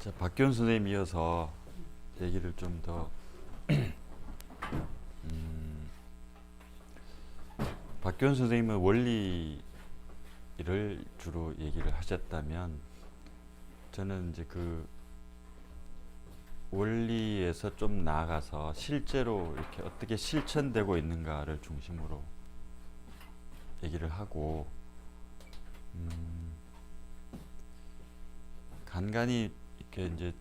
자, 박기원 선생님 이어서 얘기를 좀 더 박기원 선생님은 원리를 주로 얘기를 하셨다면 저는 이제 그 원리에서 좀 나아가서 실제로 이렇게 어떻게 실천되고 있는가를 중심으로 얘기를 하고 간간히 이렇게 이제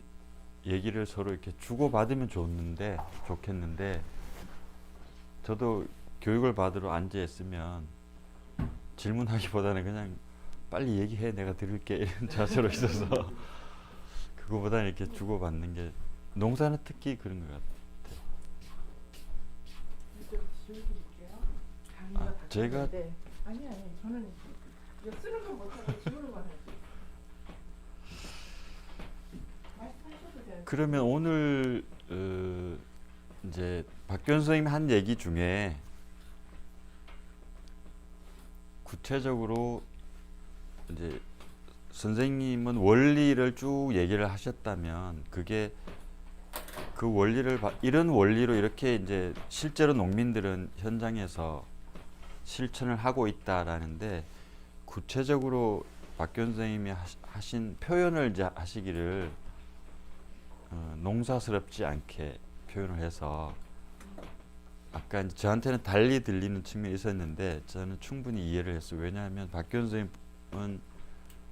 얘기를 서로 이렇게 주고받으면 좋겠는데 저도 교육을 받으러 앉아 있으면 질문하기보다는 그냥 빨리 얘기해 내가 들을게 이런 자세로 있어서 그거보다는 이렇게 주고받는 게 농사는 특히 그런 것 같아요. 좀 지워드릴게요. 강의가 다 제가 끝났는데. 아니 저는 이거 쓰는 건 못하고 지우는 건 할게요. 말씀하셔도 돼요. 그러면 오늘 이제 박기원 선생님이 한 얘기 중에 구체적으로 이제 선생님은 원리를 쭉 얘기를 하셨다면 그게 그 원리를 이런 원리로 이렇게 이제 실제로 농민들은 현장에서 실천을 하고 있다라는데 구체적으로 박기원 선생님이 하신 표현을 이제 하시기를 농사스럽지 않게 표현을 해서 아까 이제 저한테는 달리 들리는 측면이 있었는데 저는 충분히 이해를 했어요. 왜냐하면 박기원 선생님은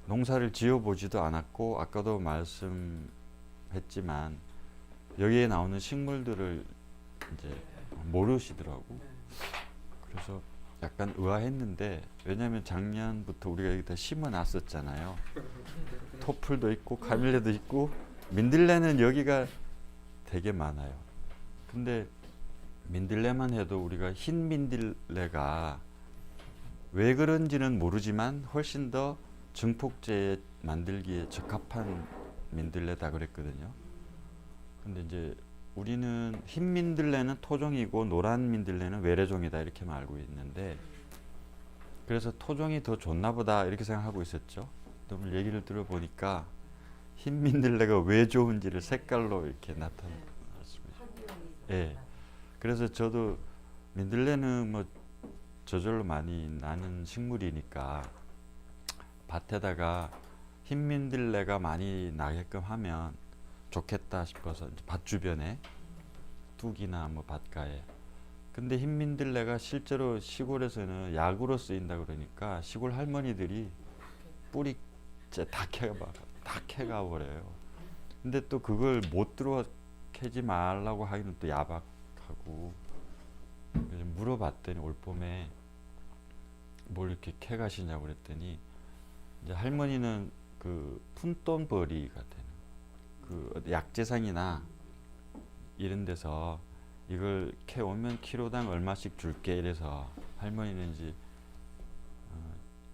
농사를 지어보지도 않았고 아까도 말씀했지만 여기에 나오는 식물들을 이제 모르시더라고. 그래서 약간 의아했는데 왜냐하면 작년부터 우리가 여기다 심어놨었잖아요. 토플도 있고 카밀레도 있고 민들레는 여기가 되게 많아요. 근데 민들레만 해도 우리가 흰 민들레가 왜 그런지는 모르지만 훨씬 더 증폭제 만들기에 적합한 민들레다 그랬거든요. 근데 이제 우리는 흰 민들레는 토종이고 노란 민들레는 외래종이다 이렇게만 알고 있는데 그래서 토종이 더 좋나 보다 이렇게 생각하고 있었죠. 오늘 얘기를 들어보니까 흰 민들레가 왜 좋은지를 색깔로 이렇게 나타났습니다. 예. 그래서 저도 민들레는 뭐 저절로 많이 나는 식물이니까 밭에다가 흰 민들레가 많이 나게끔 하면 좋겠다 싶어서 밭 주변에 뚝이나 뭐 밭가에. 근데 흰 민들레가 실제로 시골에서는 약으로 쓰인다 그러니까 시골 할머니들이 뿌리째 다 캐가 버려요. 근데 또 그걸 못 들어 캐지 말라고 하기는 또 야박하고 그래서 물어봤더니 올 봄에 뭘 이렇게 캐가시냐고 그랬더니 이제 할머니는 그 푼돈벌이가 되는 그 약재상이나 이런 데서 이걸 캐오면 키로당 얼마씩 줄게 이래서 할머니는 이제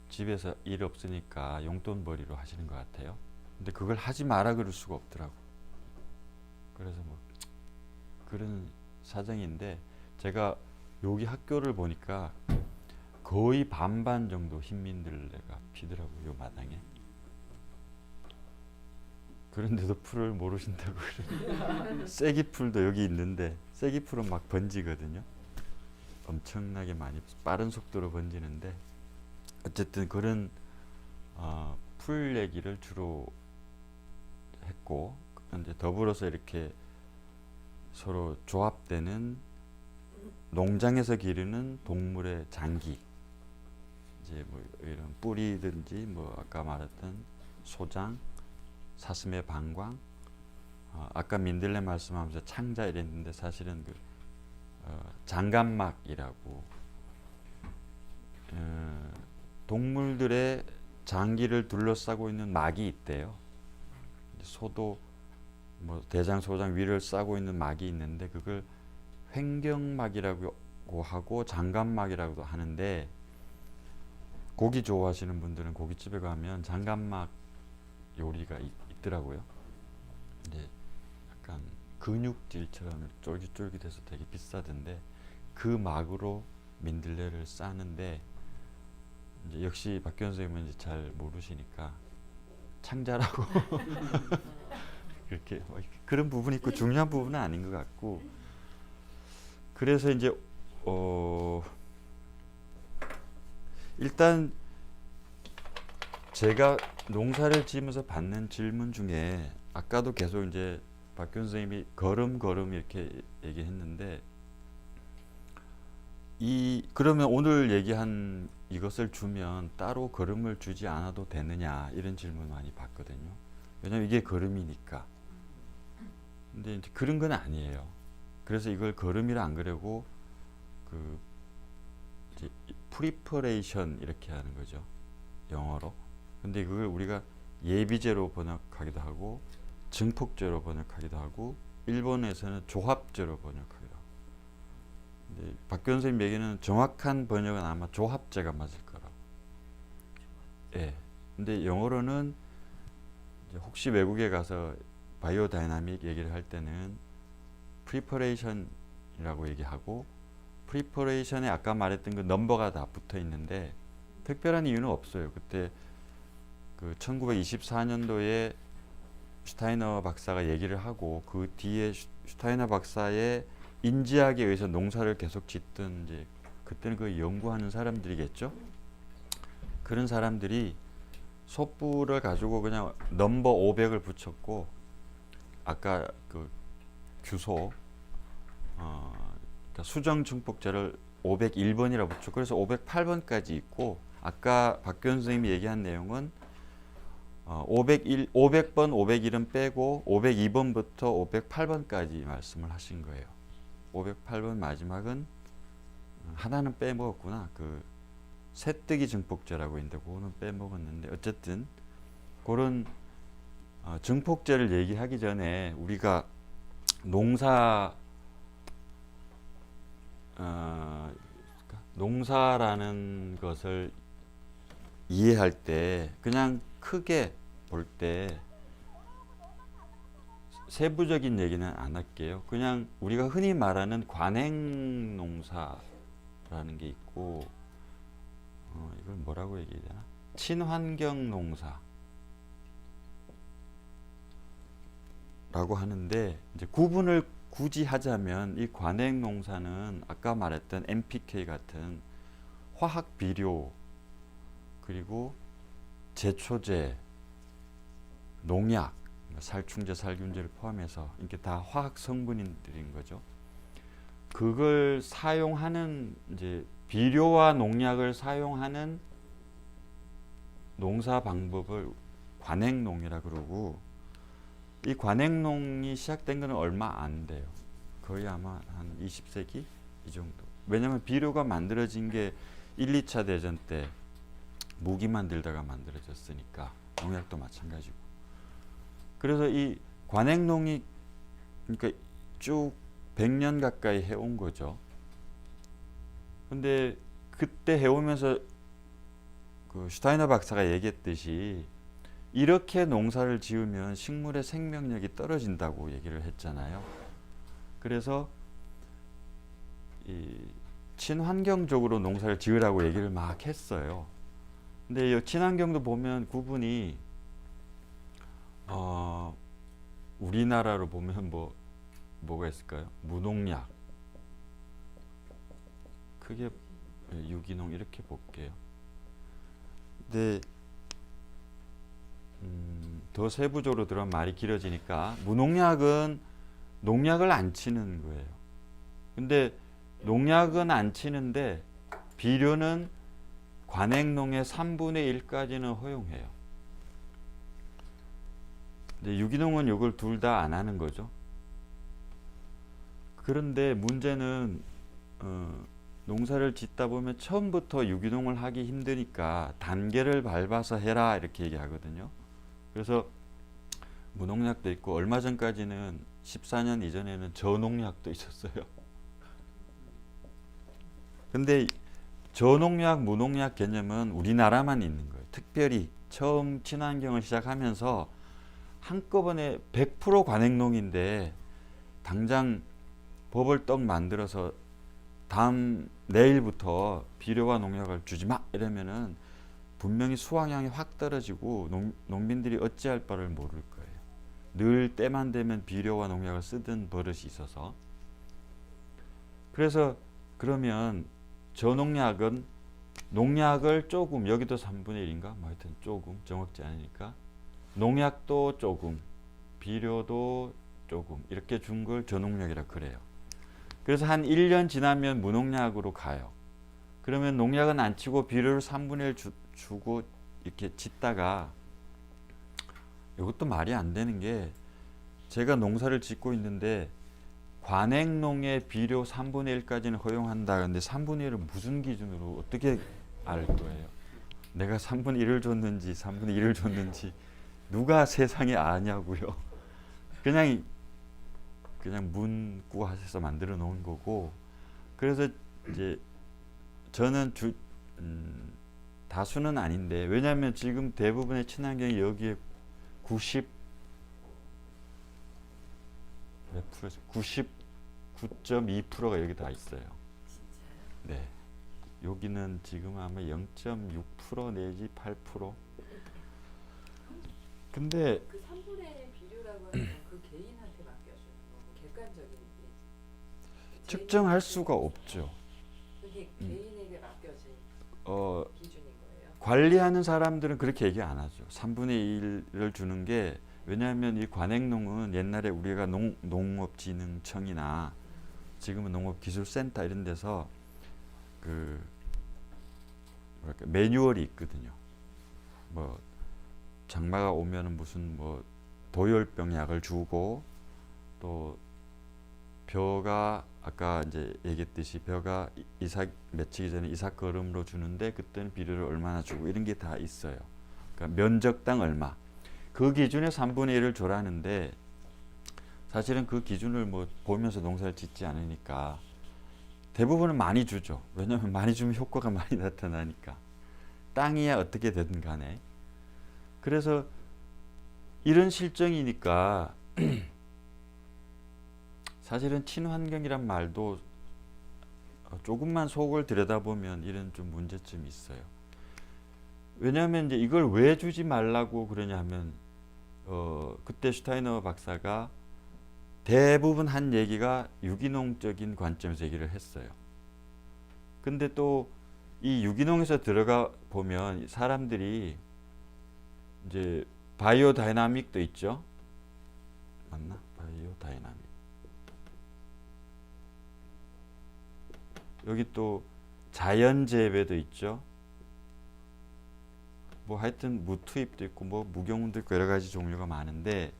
집에서 일 없으니까 용돈벌이로 하시는 것 같아요. 근데 그걸 하지 마라 그럴 수가 없더라고. 그래서 뭐 그런 사정인데 제가 여기 학교를 보니까 거의 반반 정도 흰민들레가 피더라고요. 요 마당에. 그런데도 풀을 모르신다고 그러는 쐐기풀도 여기 있는데 쐐기풀은 막 번지거든요. 엄청나게 많이 빠른 속도로 번지는데 어쨌든 그런 풀 얘기를 주로 했고 이제 더불어서 이렇게 서로 조합되는 농장에서 기르는 동물의 장기 이제 뭐 이런 뿌리든지 뭐 아까 말했던 소장 사슴의 방광 아까 민들레 말씀하면서 창자 이랬는데 사실은 그 장간막이라고 동물들의 장기를 둘러싸고 있는 막이 있대요. 소도 뭐 대장 소장 위를 싸고 있는 막이 있는데 그걸 횡경막이라고 하고 장간막이라고도 하는데 고기 좋아하시는 분들은 고깃집에 가면 장간막 요리가 있더라고요. 근데 약간 근육질처럼 쫄깃쫄깃해서 되게 비싸던데 그 막으로 민들레를 싸는데 이제 역시 박기원 선생님은 이제 잘 모르시니까 창자라고 그렇게 그런 부분이 있고 중요한 부분은 아닌 것 같고 그래서 이제 일단 제가 농사를 지으면서 받는 질문 중에 아까도 계속 이제 박규현 선생님이 걸음 이렇게 얘기했는데 그러면 오늘 얘기한 이것을 주면 따로 걸음을 주지 않아도 되느냐 이런 질문 많이 받거든요. 왜냐면 이게 걸음이니까. 근데 이제 그런 건 아니에요. 그래서 이걸 걸음이라 안 그러고 그 이제 프리퍼레이션 이렇게 하는 거죠. 영어로. 근데 그걸 우리가 예비제로 번역하기도 하고 증폭제로 번역하기도 하고 일본에서는 조합제로 번역하기도 하고. 근데 박규현 선생님 얘기는 정확한 번역은 아마 조합제가 맞을 거라고. 예. 근데 영어로는 이제 혹시 외국에 가서 바이오 다이나믹 얘기를 할 때는 프리퍼레이션이라고 얘기하고 프리퍼레이션에 아까 말했던 그 넘버가 다 붙어 있는데 특별한 이유는 없어요. 그때 그 1924년도에 슈타이너 박사가 얘기를 하고 그 뒤에 슈타이너 박사의 인지학에 의해서 농사를 계속 짓던 이제 그때는 그 연구하는 사람들이겠죠. 그런 사람들이 소뿔을 가지고 그냥 넘버 500을 붙였고 아까 그 규소 그러니까 수정 증폭제를 501번이라고 붙였고 그래서 508번까지 있고 아까 박규현 선생님이 얘기한 내용은 500번, 501은 빼고 502번부터 508번까지 말씀을 하신 거예요. 508번 마지막은 하나는 빼먹었구나. 그 새뜨기 증폭제라고 있는데 그거는 빼먹었는데 어쨌든 그런 증폭제를 얘기하기 전에 우리가 농사라는 것을 이해할 때 그냥 크게 볼 때 세부적인 얘기는 안 할게요. 그냥 우리가 흔히 말하는 관행 농사라는 게 있고 이걸 뭐라고 얘기해야 되나? 친환경 농사라고 하는데 이제 구분을 굳이 하자면 이 관행 농사는 아까 말했던 NPK 같은 화학 비료 그리고 제초제, 농약, 살충제, 살균제를 포함해서 이게 다 화학 성분들인 거죠. 그걸 사용하는 이제 비료와 농약을 사용하는 농사 방법을 관행농이라 그러고 이 관행농이 시작된 거는 얼마 안 돼요. 거의 아마 한 20세기 이 정도. 왜냐하면 비료가 만들어진 게 1, 2차 대전 때 무기 만들다가 만들어졌으니까 농약도 마찬가지고. 그래서 이 관행농이 그러니까 쭉 100년 가까이 해온 거죠. 근데 그때 해오면서 그 슈타이너 박사가 얘기했듯이 이렇게 농사를 지으면 식물의 생명력이 떨어진다고 얘기를 했잖아요. 그래서 이 친환경적으로 농사를 지으라고 얘기를 막 했어요. 근데 이 친환경도 보면 구분이 우리나라로 보면 뭐가 있을까요? 무농약, 크게 유기농 이렇게 볼게요. 근데 더 세부적으로 들어가면 말이 길어지니까 무농약은 농약을 안 치는 거예요. 근데 농약은 안 치는데 비료는 관행농의 3분의 1까지는 허용해요. 근데 유기농은 이걸 둘 다 안 하는 거죠. 그런데 문제는 농사를 짓다 보면 처음부터 유기농을 하기 힘드니까 단계를 밟아서 해라 이렇게 얘기하거든요. 그래서 무농약도 있고 얼마 전까지는 14년 이전에는 저농약도 있었어요. 근데 저농약, 무농약 개념은 우리나라만 있는 거예요. 특별히 처음 친환경을 시작하면서 한꺼번에 100% 관행농인데 당장 법을 떡 만들어서 내일부터 비료와 농약을 주지 마 이러면은 분명히 수확량이 확 떨어지고 농민들이 어찌할 바를 모를 거예요. 늘 때만 되면 비료와 농약을 쓰던 버릇이 있어서, 그래서 그러면 저농약은 농약을 조금, 여기도 3분의 1인가 뭐 하여튼 조금, 정확지 않으니까 농약도 조금, 비료도 조금 이렇게 준 걸 저농약이라 그래요. 그래서 한 1년 지나면 무농약으로 가요. 그러면 농약은 안 치고 비료를 3분의 1 주고 이렇게 짓다가, 이것도 말이 안 되는 게, 제가 농사를 짓고 있는데 관행농의 비료 3분의 1까지는 허용한다. 근데 3분의 1은 무슨 기준으로 어떻게 알 거예요? 내가 3분의 1을 줬는지 3분의 1을 줬는지 누가 세상에 아냐고요. 그냥 문구하셔서 만들어 놓은 거고. 그래서 이제 저는 다수는 아닌데, 왜냐하면 지금 대부분의 친환경이 여기에 99.2%가 여기 다 있어요. 네. 여기는 지금 아마 0.6% 내지 8%. 근데 그 3분의 1 비료라고 하는 건 그 개인한테 맡겨주는 거고, 객관적인 측정할 수가 없죠. 그게 개인에게 맡겨진 기준인 거예요. 관리하는 사람들은 그렇게 얘기 안 하죠. 3분의 1을 주는 게, 왜냐하면 이 관행농은 옛날에 우리가 농업진흥청이나 지금은 농업기술센터 이런 데서 그 뭐랄까 매뉴얼이 있거든요. 뭐 장마가 오면은 무슨 뭐 도열병 약을 주고, 또 벼가 아까 이제 얘기했듯이 벼가 이삭 맺히기 전에 이삭 거름으로 주는데 그때는 비료를 얼마나 주고 이런 게 다 있어요. 그러니까 면적당 얼마. 그 기준에 3분의 1을 줘라는데, 사실은 그 기준을 뭐 보면서 농사를 짓지 않으니까 대부분은 많이 주죠. 왜냐하면 많이 주면 효과가 많이 나타나니까. 땅이야 어떻게 되든 간에. 그래서 이런 실정이니까 사실은 친환경이란 말도 조금만 속을 들여다보면 이런 좀 문제점이 있어요. 왜냐하면 이제 이걸 왜 주지 말라고 그러냐 하면, 그때 슈타이너 박사가 대부분 한 얘기가 유기농적인 관점에서 얘기를 했어요. 근데 또 이 유기농에서 들어가 보면 사람들이 이제 바이오 다이나믹도 있죠. 맞나? 바이오 다이나믹. 여기 또 자연 재배도 있죠. 뭐 하여튼 무투입도 있고 뭐 무경운도 있고 여러 가지 종류가 많은데,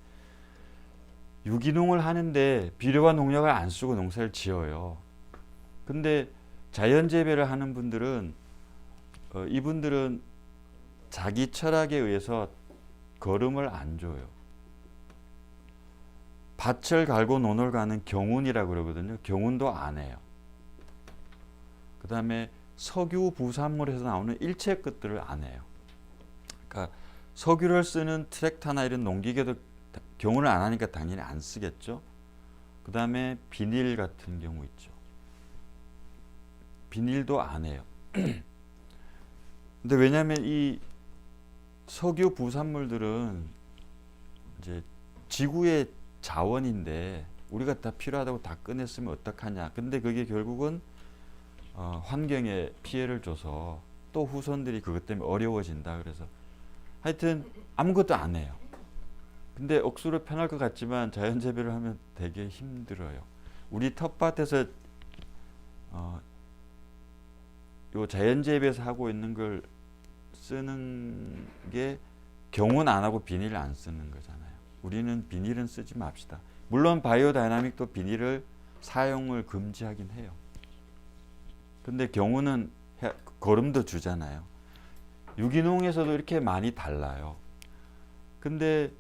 유기농을 하는데 비료와 농약을 안 쓰고 농사를 지어요. 근데 자연 재배를 하는 분들은 이분들은 자기 철학에 의해서 거름을 안 줘요. 밭을 갈고 논을 가는 경운이라고 그러거든요. 경운도 안 해요. 그 다음에 석유 부산물에서 나오는 일체 것들을 안 해요. 그러니까 석유를 쓰는 트랙터나 이런 농기계도 경운을 안 하니까 당연히 안 쓰겠죠. 그 다음에 비닐 같은 경우 있죠. 비닐도 안 해요. 근데 왜냐하면 이 석유 부산물들은 이제 지구의 자원인데 우리가 다 필요하다고 다 꺼냈으면 어떡하냐. 근데 그게 결국은 환경에 피해를 줘서 또 후손들이 그것 때문에 어려워진다. 그래서 하여튼 아무것도 안 해요. 근데 억수로 편할 것 같지만 자연 재배를 하면 되게 힘들어요. 우리 텃밭에서 요 자연 재배에서 하고 있는 걸 쓰는 게 경운 안 하고 비닐을 안 쓰는 거잖아요. 우리는 비닐은 쓰지 맙시다. 물론 바이오 다이나믹도 비닐을 사용을 금지하긴 해요. 근데 경우는 거름도 주잖아요. 유기농에서도 이렇게 많이 달라요. 근데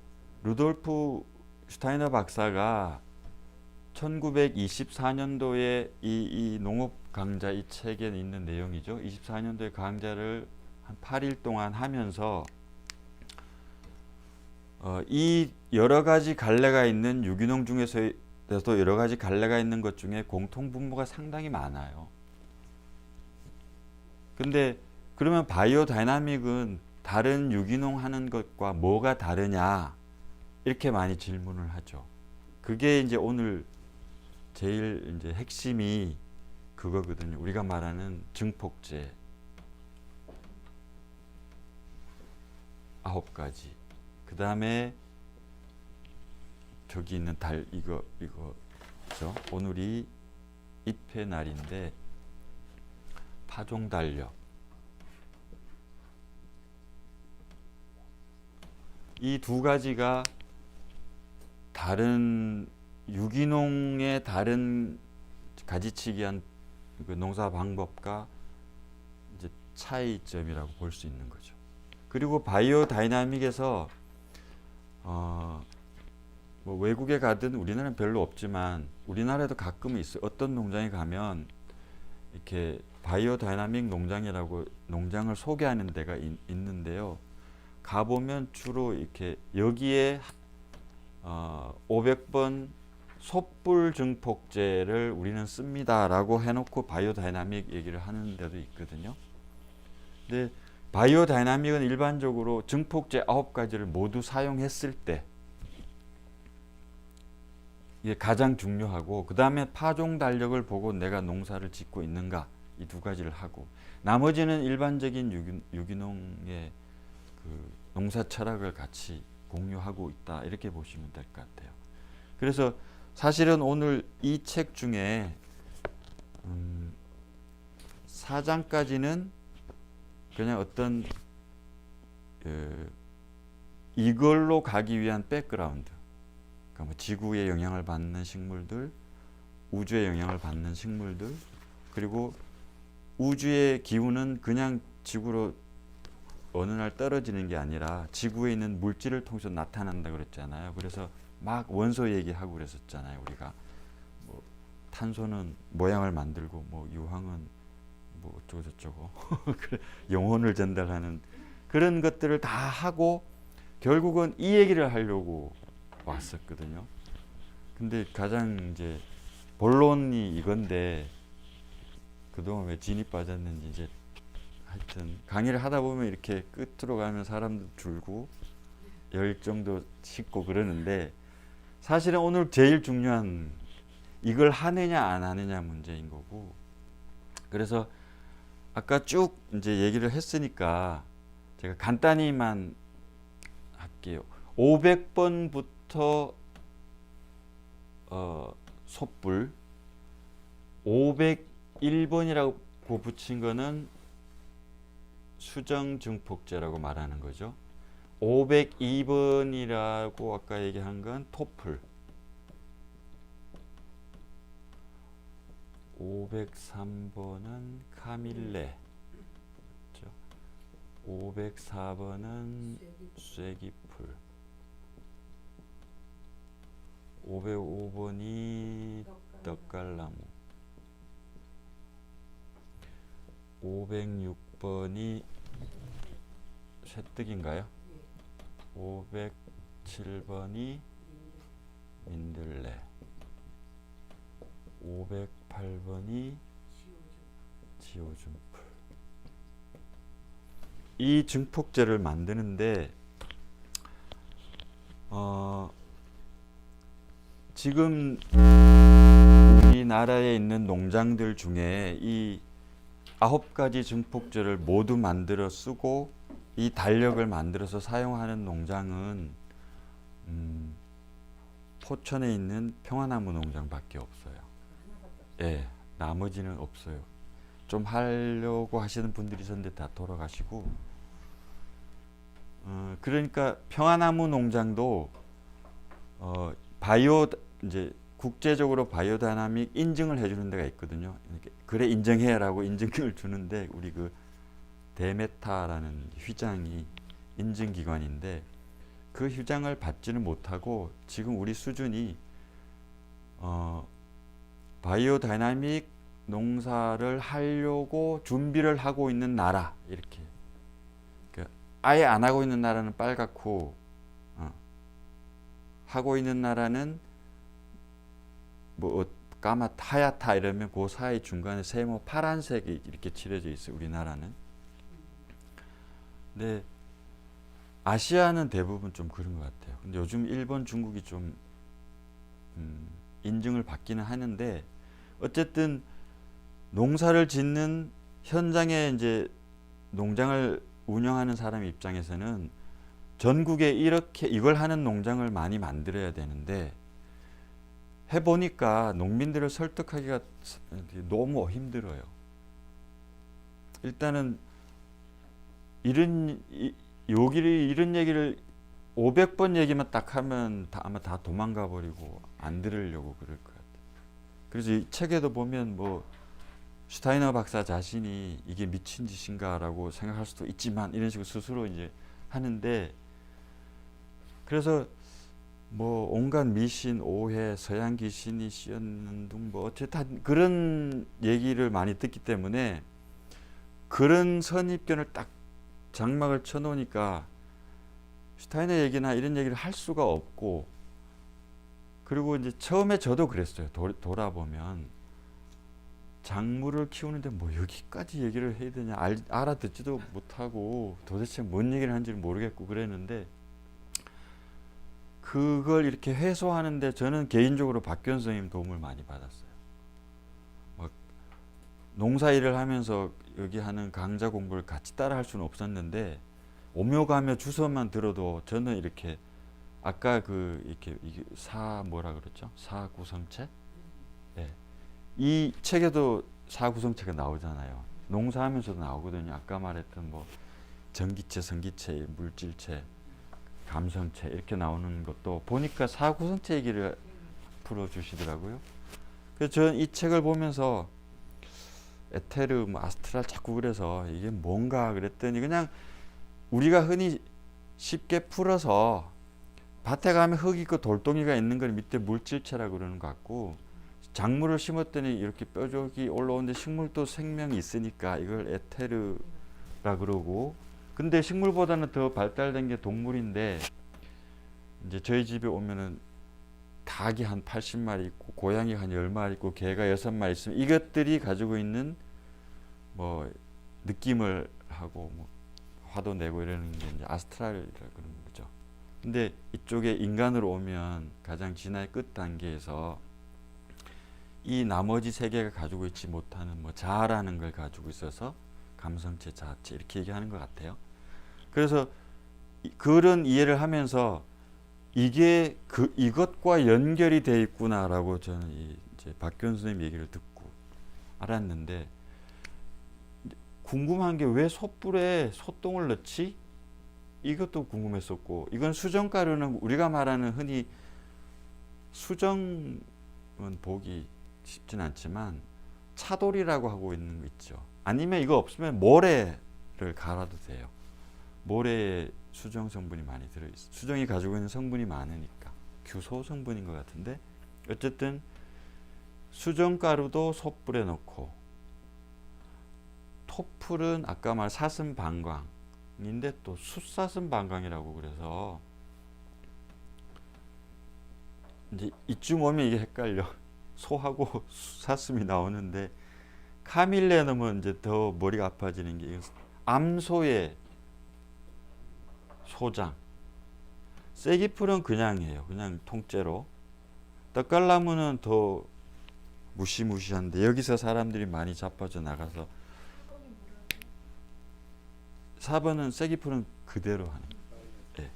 루돌프 슈타이너 박사가 1924년도에 이 농업 강좌 이 책에 있는 내용이죠. 24년도에 강좌를 한 8일 동안 하면서 이 여러 가지 갈래가 있는 유기농 중에서도 여러 가지 갈래가 있는 것 중에 공통 분모가 상당히 많아요. 근데 그러면 바이오 다이나믹은 다른 유기농 하는 것과 뭐가 다르냐? 이렇게 많이 질문을 하죠. 그게 이제 오늘 제일 이제 핵심이 그거거든요. 우리가 말하는 증폭제 9가지. 그 다음에 저기 있는 이거죠. 오늘이 입회 날인데 파종 달력. 이 두 가지가 다른 유기농의 다른 가지치기한 그 농사 방법과 이제 차이점이라고 볼 수 있는 거죠. 그리고 바이오 다이나믹에서 뭐 외국에 가든 우리나라는 별로 없지만 우리나라에도 가끔 있어요. 어떤 농장에 가면 이렇게 바이오 다이나믹 농장이라고 농장을 소개하는 데가 있는데요. 가보면 주로 이렇게 여기에 500번 솥불 증폭제를 우리는 씁니다라고 해놓고 바이오 다이나믹 얘기를 하는 데도 있거든요. 근데 바이오 다이나믹은 일반적으로 증폭제 9가지를 모두 사용했을 때 이게 가장 중요하고, 그 다음에 파종 달력을 보고 내가 농사를 짓고 있는가, 이 두 가지를 하고, 나머지는 일반적인 유기농의 그 농사 철학을 같이 공유하고 있다, 이렇게 보시면 될 것 같아요. 그래서 사실은 오늘 이 책 중에 4장까지는 그냥 어떤 이걸로 가기 위한 백그라운드, 그러니까 뭐 지구에 영향을 받는 식물들, 우주에 영향을 받는 식물들, 그리고 우주의 기후는 그냥 지구로 어느 날 떨어지는 게 아니라 지구에 있는 물질을 통해서 나타난다 그랬잖아요. 그래서 막 원소 얘기하고 그랬었잖아요. 우리가 뭐 탄소는 모양을 만들고 뭐 유황은 뭐 어쩌고 저쩌고 영혼을 전달하는 그런 것들을 다 하고 결국은 이 얘기를 하려고 왔었거든요. 근데 가장 이제 본론이 이건데 그동안 왜 진이 빠졌는지 이제 하여튼 강의를 하다 보면 이렇게 끝으로 가면 사람도 줄고 열정도 식고 그러는데, 사실은 오늘 제일 중요한 이걸 하느냐 안 하느냐 문제인 거고, 그래서 아까 쭉 이제 얘기를 했으니까 제가 간단히만 할게요. 500번부터 솥불, 501번이라고 붙인 거는 수정 증폭제라고 말하는 거죠. 502번이라고 아까 얘기한 건 토플, 503번은 카밀레, 504번은 쇠기풀, 505번이 떡갈나무, 506번이 쇠뜨기인가요? 507번이 민들레, 508번이 지오줌풀. 이 증폭제를 만드는데 지금 우리나라에 있는 농장들 중에 이 9가지 증폭제를 모두 만들어 쓰고 이 달력을 만들어서 사용하는 농장은 포천에 있는 평화나무 농장밖에 없어요. 예, 나머지는 없어요. 좀 하려고 하시는 분들이 있었는데 다 돌아가시고, 그러니까 평화나무 농장도 바이오 이제 국제적으로 바이오 다이나믹 인증을 해주는 데가 있거든요. 그래 인정해라고 인증을 주는데 우리 그 데메타라는 휘장이 인증기관인데 그 휘장을 받지는 못하고 지금 우리 수준이 바이오 다이나믹 농사를 하려고 준비를 하고 있는 나라, 이렇게 그러니까 아예 안 하고 있는 나라는 빨갛고 하고 있는 나라는 뭐 하얗다 이러면 그 사이 중간에 세모 파란색이 이렇게 칠해져 있어요. 우리나라는. 근데 아시아는 대부분 좀 그런 것 같아요. 근데 요즘 일본, 중국이 좀 인증을 받기는 하는데 어쨌든 농사를 짓는 현장에 이제 농장을 운영하는 사람 입장에서는 전국에 이렇게 이걸 하는 농장을 많이 만들어야 되는데 해보니까 농민들을 설득하기가 너무 힘들어요. 일단은 이런 이런 얘기를 500번 얘기만 딱 하면 아마 다 도망가 버리고 안 들으려고 그럴 것 같아요. 그래서 이 책에도 보면 뭐 슈타이너 박사 자신이 이게 미친 짓인가라고 생각할 수도 있지만 이런 식으로 스스로 이제 하는데 그래서 뭐 온갖 미신, 오해, 서양 귀신이 씌었는 둥 뭐 어쨌든 그런 얘기를 많이 듣기 때문에 그런 선입견을 딱 장막을 쳐놓으니까 슈타이너 얘기나 이런 얘기를 할 수가 없고 그리고 이제 처음에 저도 그랬어요. 돌아보면 작물을 키우는데 뭐 여기까지 얘기를 해야 되냐 알아듣지도 못하고 도대체 뭔 얘기를 하는지를 모르겠고 그랬는데 그걸 이렇게 해소하는데 저는 개인적으로 박규현 선생님 도움을 많이 받았어요. 막 농사일을 하면서 여기 하는 강좌 공부를 같이 따라 할 수는 없었는데 오며 가며 주소만 들어도 저는 이렇게 아까 그 이렇게 이게 뭐라 그랬죠? 사구성체? 네. 이 책에도 사구성체가 나오잖아요. 농사하면서도 나오거든요. 아까 말했던 뭐 전기체, 성기체, 물질체, 감성체 이렇게 나오는 것도 보니까 사구성체 얘기를 풀어주시더라고요. 그래서 저는 이 책을 보면서 에테르, 뭐 아스트랄 자꾸 그래서 이게 뭔가 그랬더니 그냥 우리가 흔히 쉽게 풀어서 밭에 가면 흙 있고 돌덩이가 있는 걸 밑에 물질체라고 그러는 것 같고 작물을 심었더니 이렇게 뾰족이 올라오는데 식물도 생명이 있으니까 이걸 에테르라 그러고 근데 식물보다는 더 발달된 게 동물인데 이제 저희 집에 오면은 닭이 한 80마리 있고 고양이 한 10마리 있고 개가 6마리 있으면 이것들이 가지고 있는 뭐 느낌을 하고 뭐 화도 내고 이러는 게 이제 아스트랄이라 그러는 거죠. 근데 이쪽에 인간으로 오면 가장 진화의 끝 단계에서 이 나머지 세계가 가지고 있지 못하는 뭐 자아라는 걸 가지고 있어서 감성체, 자아체 이렇게 얘기하는 것 같아요. 그래서 그런 이해를 하면서 이게 이것과 연결이 돼 있구나라고 저는 이제 박규현 선생님 얘기를 듣고 알았는데 궁금한 게 왜 솥불에 소똥을 넣지? 이것도 궁금했었고 이건 수정가루는 우리가 말하는 흔히 수정은 보기 쉽진 않지만 차돌이라고 하고 있는 거 있죠. 아니면 이거 없으면 모래를 갈아도 돼요. 모래에 수정 성분이 많이 들어있어요. 수정이 가지고 있는 성분이 많으니까 규소 성분인 것 같은데 어쨌든 수정가루도 솥불에 넣고 토풀은 아까 말 사슴 방광인데 또 숫사슴 방광이라고 그래서 이제 이쯤 오면 이게 헷갈려. 소하고 사슴이 나오는데 카밀레 넣으면 이제 더 머리가 아파지는 게 암소의 소장. 쐐기풀은 그냥 해요. 그냥 통째로. 떡갈나무는 더 무시무시한데 여기서 사람들이 많이 자빠져 나가서 4번은 쐐기풀은 그대로 하는 거예요. 네.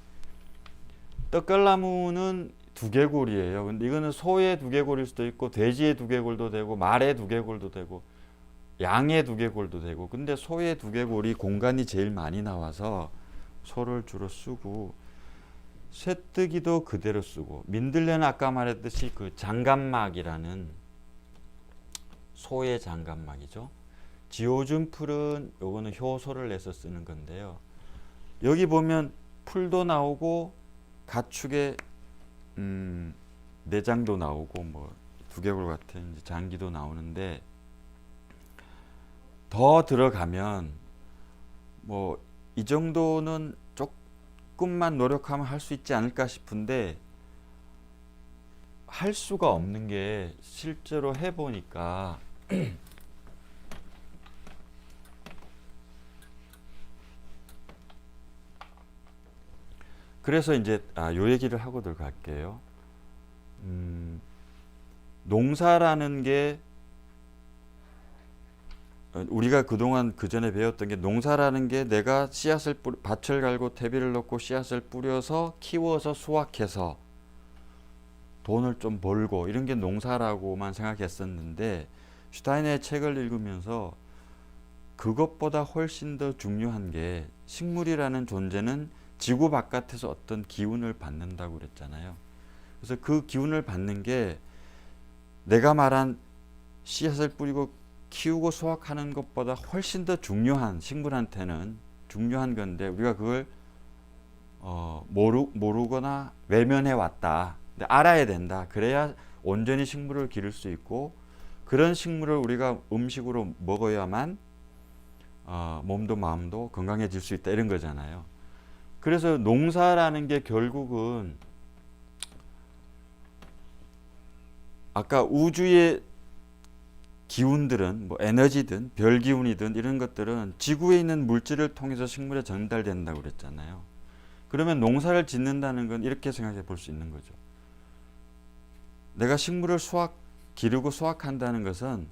떡갈나무는 두개골이에요. 근데 이거는 소의 두개골일 수도 있고 돼지의 두개골도 되고 말의 두개골도 되고 양의 두개골도 되고 근데 소의 두개골이 공간이 제일 많이 나와서 소를 주로 쓰고 쇠뜨기도 그대로 쓰고 민들레는 아까 말했듯이 그 장갑막이라는 소의 장갑막이죠. 지오준 풀은 요거는 효소를 내서 쓰는 건데요. 여기 보면 풀도 나오고 가축의 내장도 나오고 뭐 두개골 같은 장기도 나오는데 더 들어가면 뭐 이 정도는 조금만 노력하면 할 수 있지 않을까 싶은데 할 수가 없는 게 실제로 해보니까 그래서 이제 요 얘기를 하고 들어갈게요. 농사라는 게 우리가 그동안 그 전에 배웠던 게 농사라는 게 내가 씨앗을 밭을 갈고 퇴비를 넣고 씨앗을 뿌려서 키워서 수확해서 돈을 좀 벌고 이런 게 농사라고만 생각했었는데 슈타인의 책을 읽으면서 그것보다 훨씬 더 중요한 게 식물이라는 존재는 지구 바깥에서 어떤 기운을 받는다고 그랬잖아요. 그래서 그 기운을 받는 게 내가 말한 씨앗을 뿌리고 키우고 수확하는 것보다 훨씬 더 중요한, 식물한테는 중요한 건데 우리가 그걸 모르거나 외면해 왔다. 근데 알아야 된다. 그래야 온전히 식물을 기를 수 있고 그런 식물을 우리가 음식으로 먹어야만 몸도 마음도 건강해질 수 있다 이런 거잖아요. 그래서 농사라는 게 결국은 아까 우주의 기운들은 뭐 에너지든 별 기운이든 이런 것들은 지구에 있는 물질을 통해서 식물에 전달된다고 그랬잖아요. 그러면 농사를 짓는다는 건 이렇게 생각해 볼 수 있는 거죠. 내가 식물을 기르고 수확한다는 것은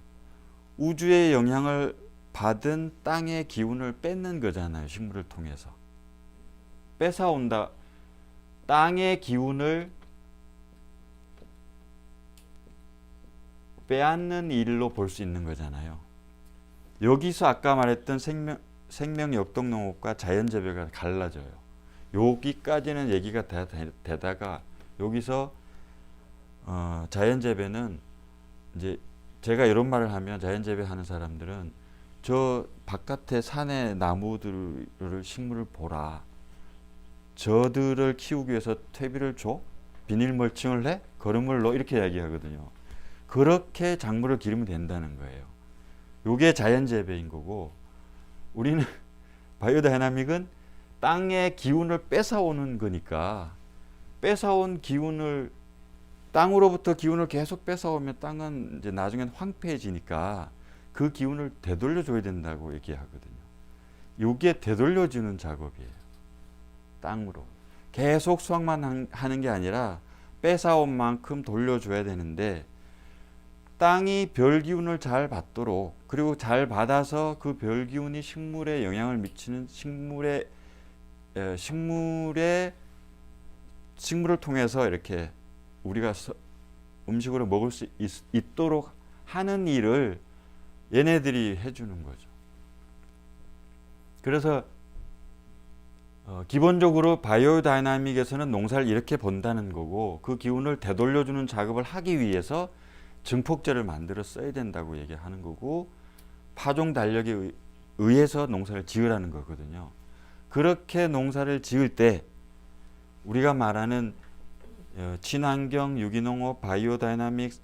우주의 영향을 받은 땅의 기운을 뺏는 거잖아요. 식물을 통해서. 뺏어온다. 땅의 기운을 빼앗는 일로 볼 수 있는 거잖아요. 여기서 아까 말했던 생명 역동농업과 자연재배가 갈라져요. 여기까지는 얘기가 되다가 여기서 자연재배는 이제 제가 이런 말을 하면 자연재배 하는 사람들은 저 바깥에 산의 나무들을 식물을 보라. 저들을 키우기 위해서 퇴비를 줘? 비닐 멀칭을 해? 거름을 넣어? 이렇게 이야기하거든요. 그렇게 작물을 기르면 된다는 거예요. 요게 자연재배인 거고 우리는 바이오다이나믹은 땅의 기운을 뺏어오는 거니까 뺏어온 기운을 땅으로부터 기운을 계속 뺏어오면 땅은 이제 나중엔 황폐해지니까 그 기운을 되돌려줘야 된다고 얘기하거든요. 요게 되돌려주는 작업이에요. 땅으로. 계속 수확만 하는 게 아니라 뺏어온 만큼 돌려줘야 되는데 땅이 별 기운을 잘 받도록 그리고 잘 받아서 그 별 기운이 식물에 영향을 미치는 식물을 통해서 이렇게 우리가 음식으로 먹을 수 있도록 하는 일을 얘네들이 해주는 거죠. 그래서 기본적으로 바이오다이나믹에서는 농사를 이렇게 본다는 거고 그 기운을 되돌려주는 작업을 하기 위해서 증폭제를 만들어 써야 된다고 얘기하는 거고 파종 달력에 의해서 농사를 지으라는 거거든요. 그렇게 농사를 지을 때 우리가 말하는 친환경, 유기농업, 바이오다이나믹,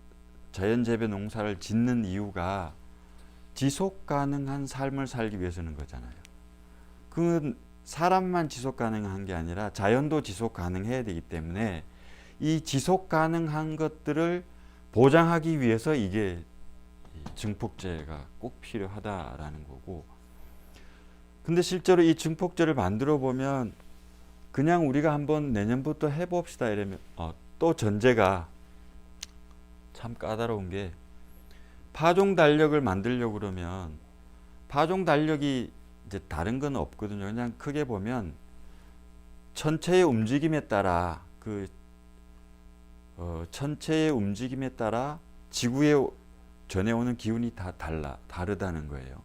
자연재배 농사를 짓는 이유가 지속 가능한 삶을 살기 위해서는 거잖아요. 그 사람만 지속 가능한 게 아니라 자연도 지속 가능해야 되기 때문에 이 지속 가능한 것들을 보장하기 위해서 이게 증폭제가 꼭 필요하다라는 거고 근데 실제로 이 증폭제를 만들어 보면 그냥 우리가 한번 내년부터 해봅시다 이러면 또 전제가 참 까다로운 게 파종 달력을 만들려고 그러면 파종 달력이 이제 다른 건 없거든요. 그냥 크게 보면 천체의 움직임에 따라 천체의 움직임에 따라 지구에 전해오는 기운이 다 다르다는 거예요.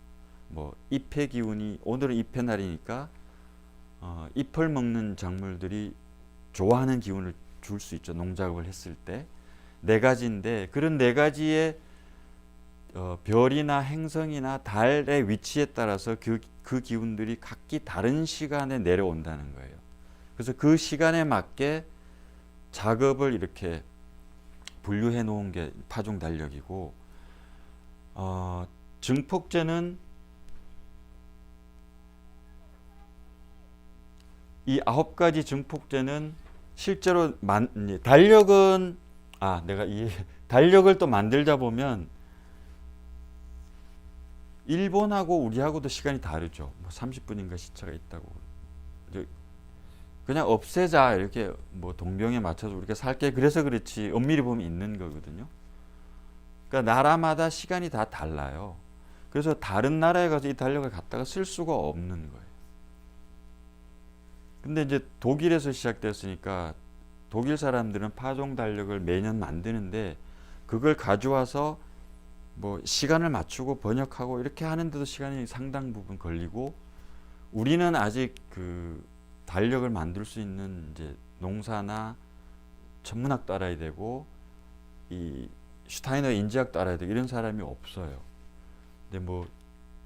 뭐 잎의 기운이 오늘은 잎의 날이니까 잎을 먹는 작물들이 좋아하는 기운을 줄 수 있죠. 농작업을 했을 때 네 가지인데 그런 네 가지의 별이나 행성이나 달의 위치에 따라서 그 기운들이 각기 다른 시간에 내려온다는 거예요. 그래서 그 시간에 맞게 작업을 이렇게 분류해 놓은 게 파종 달력이고 증폭제는 이 9가지 증폭제는 실제로 달력은 내가 이 달력을 또 만들다 보면 일본하고 우리하고도 시간이 다르죠. 뭐 30분인가 시차가 있다고. 그냥 없애자 이렇게 뭐 동병에 맞춰서 우리가 살게 그래서 그렇지 엄밀히 보면 있는 거거든요. 그러니까 나라마다 시간이 다 달라요. 그래서 다른 나라에 가서 이 달력을 갖다가 쓸 수가 없는 거예요. 근데 이제 독일에서 시작됐으니까 독일 사람들은 파종 달력을 매년 만드는데 그걸 가져와서 뭐 시간을 맞추고 번역하고 이렇게 하는데도 시간이 상당 부분 걸리고 우리는 아직 그 달력을 만들 수 있는 이제 농사나 천문학도 알아야 되고 이 슈타이너 인지학도 알아야 되고 이런 사람이 없어요. 근데 뭐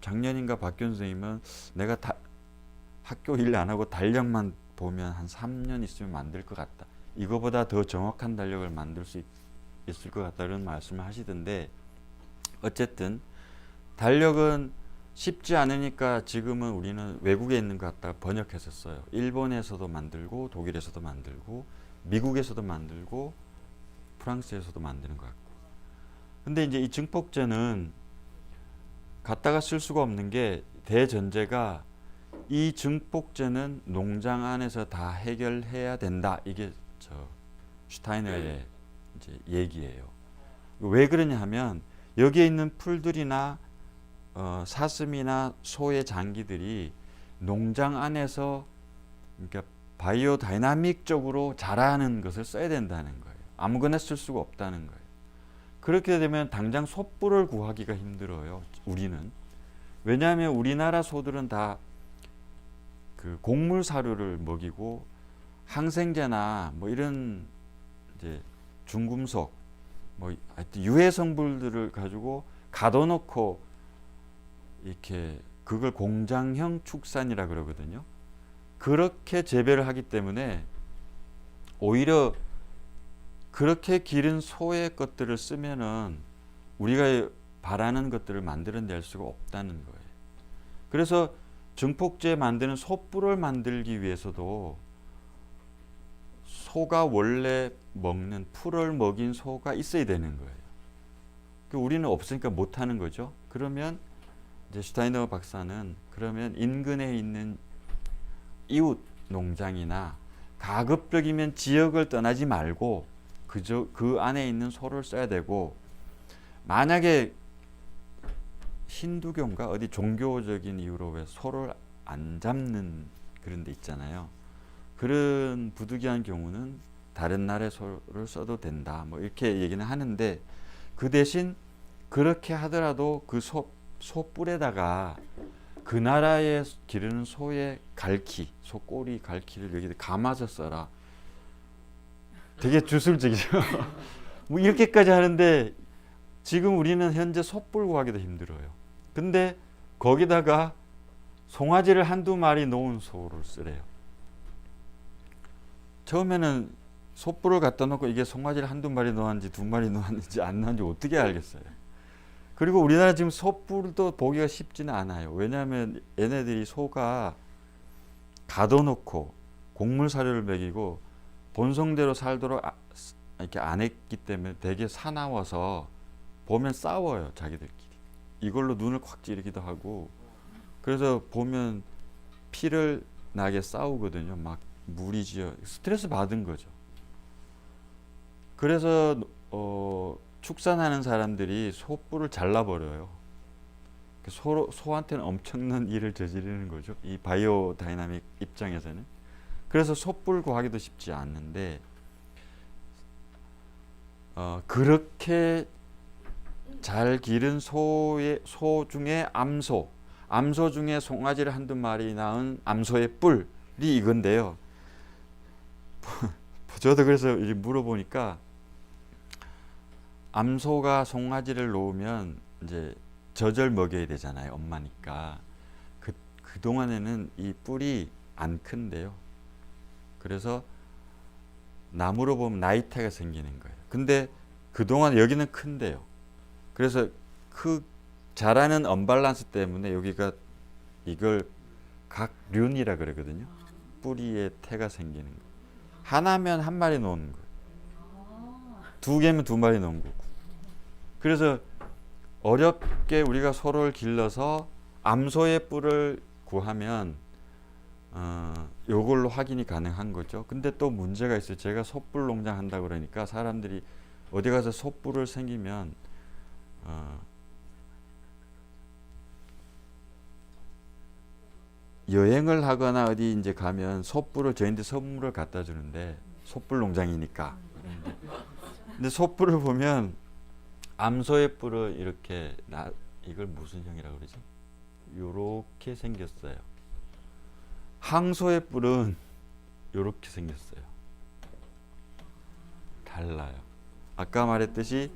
작년인가 박균 선생님은 내가 학교 일 안 하고 달력만 보면 한 3년 있으면 만들 것 같다. 이거보다 더 정확한 달력을 만들 수 있을 것 같다 이런 말씀을 하시던데 어쨌든 달력은 쉽지 않으니까 지금은 우리는 외국에 있는 것 갖다가 번역해서 써요. 일본에서도 만들고 독일에서도 만들고 미국에서도 만들고 프랑스에서도 만드는 것 같고. 근데 이제 이 증폭제는 갖다가 쓸 수가 없는 게 대전제가 이 증폭제는 농장 안에서 다 해결해야 된다. 이게 저 슈타이너의 이제 얘기예요. 왜 그러냐 하면 여기에 있는 풀들이나 사슴이나 소의 장기들이 농장 안에서 그러니까 바이오 다이나믹적으로 자라는 것을 써야 된다는 거예요. 아무거나 쓸 수가 없다는 거예요. 그렇게 되면 당장 소뿔을 구하기가 힘들어요. 우리는. 왜냐하면 우리나라 소들은 다 그 곡물 사료를 먹이고 항생제나 뭐 이런 이제 중금속 뭐 하여튼 유해 성분들을 가지고 가둬놓고 이렇게 그걸 공장형 축산이라 그러거든요. 그렇게 재배를 하기 때문에 오히려 그렇게 기른 소의 것들을 쓰면은 우리가 바라는 것들을 만들어낼 수가 없다는 거예요. 그래서 증폭제 만드는 소뿔을 만들기 위해서도 소가 원래 먹는 풀을 먹인 소가 있어야 되는 거예요. 우리는 없으니까 못 하는 거죠. 그러면 이제 슈타이너 박사는 그러면 인근에 있는 이웃 농장이나 가급적이면 지역을 떠나지 말고 그 안에 있는 소를 써야 되고 만약에 힌두교인가 어디 종교적인 이유로 왜 소를 안 잡는 그런 데 있잖아요. 그런 부득이한 경우는 다른 나라의 소를 써도 된다. 뭐 이렇게 얘기는 하는데 그 대신 그렇게 하더라도 그 소뿔에다가 그 나라에 기르는 소의 갈퀴, 소꼬리 갈퀴를 여기다 감아서 써라. 되게 주술적이죠. 뭐 이렇게까지 하는데 지금 우리는 현재 소뿔 구하기도 힘들어요. 근데 거기다가 송아지를 한두 마리 놓은 소를 쓰래요. 처음에는 소뿔을 갖다 놓고 이게 송아지를 한두 마리 놓았는지 두 마리 놓았는지 안 놓았는지 어떻게 알겠어요. 그리고 우리나라 지금 소뿔도 보기가 쉽지는 않아요. 왜냐하면 얘네들이 소가 가둬놓고 곡물 사료를 먹이고 본성대로 살도록 이렇게 안 했기 때문에 되게 사나워서 보면 싸워요. 자기들끼리. 이걸로 눈을 콱 찌르기도 하고 그래서 보면 피를 나게 싸우거든요. 막 무리지어 스트레스 받은 거죠. 그래서 축산하는 사람들이 소뿔을 잘라버려요. 소한테는 엄청난 일을 저지르는 거죠. 이 바이오 다이나믹 입장에서는. 그래서 소뿔 구하기도 쉽지 않는데 그렇게 잘 기른 소 중에 암소 중에 송아지를 한두 마리 낳은 암소의 뿔이 이건데요. 저도 그래서 이제 물어보니까 암소가 송아지를 놓으면 이제 젖을 먹여야 되잖아요. 엄마니까. 그동안에는 이 뿔이 안 큰데요. 그래서 나무로 보면 나이테가 생기는 거예요. 근데 그동안 여기는 큰데요. 그래서 자라는 언밸런스 때문에 여기가 이걸 각륜이라 그러거든요. 뿌리에 태가 생기는 거. 하나면 한 마리 놓는 거예요. 두 개면 두 마리 놓은 거고. 그래서 어렵게 우리가 소를 길러서 암소의 뿔을 구하면 요걸로 확인이 가능한 거죠. 근데 또 문제가 있어요. 제가 솥불 농장 한다 그러니까 사람들이 어디 가서 솥불을 생기면 여행을 하거나 어디 이제 가면 솥불을 저희한테 선물을 갖다 주는데 솥불 농장이니까. 근데 솥불을 보면 암소의 뿔을 이렇게 이걸 무슨 형이라고 그러지? 요렇게 생겼어요. 항소의 뿔은 요렇게 생겼어요. 달라요. 아까 말했듯이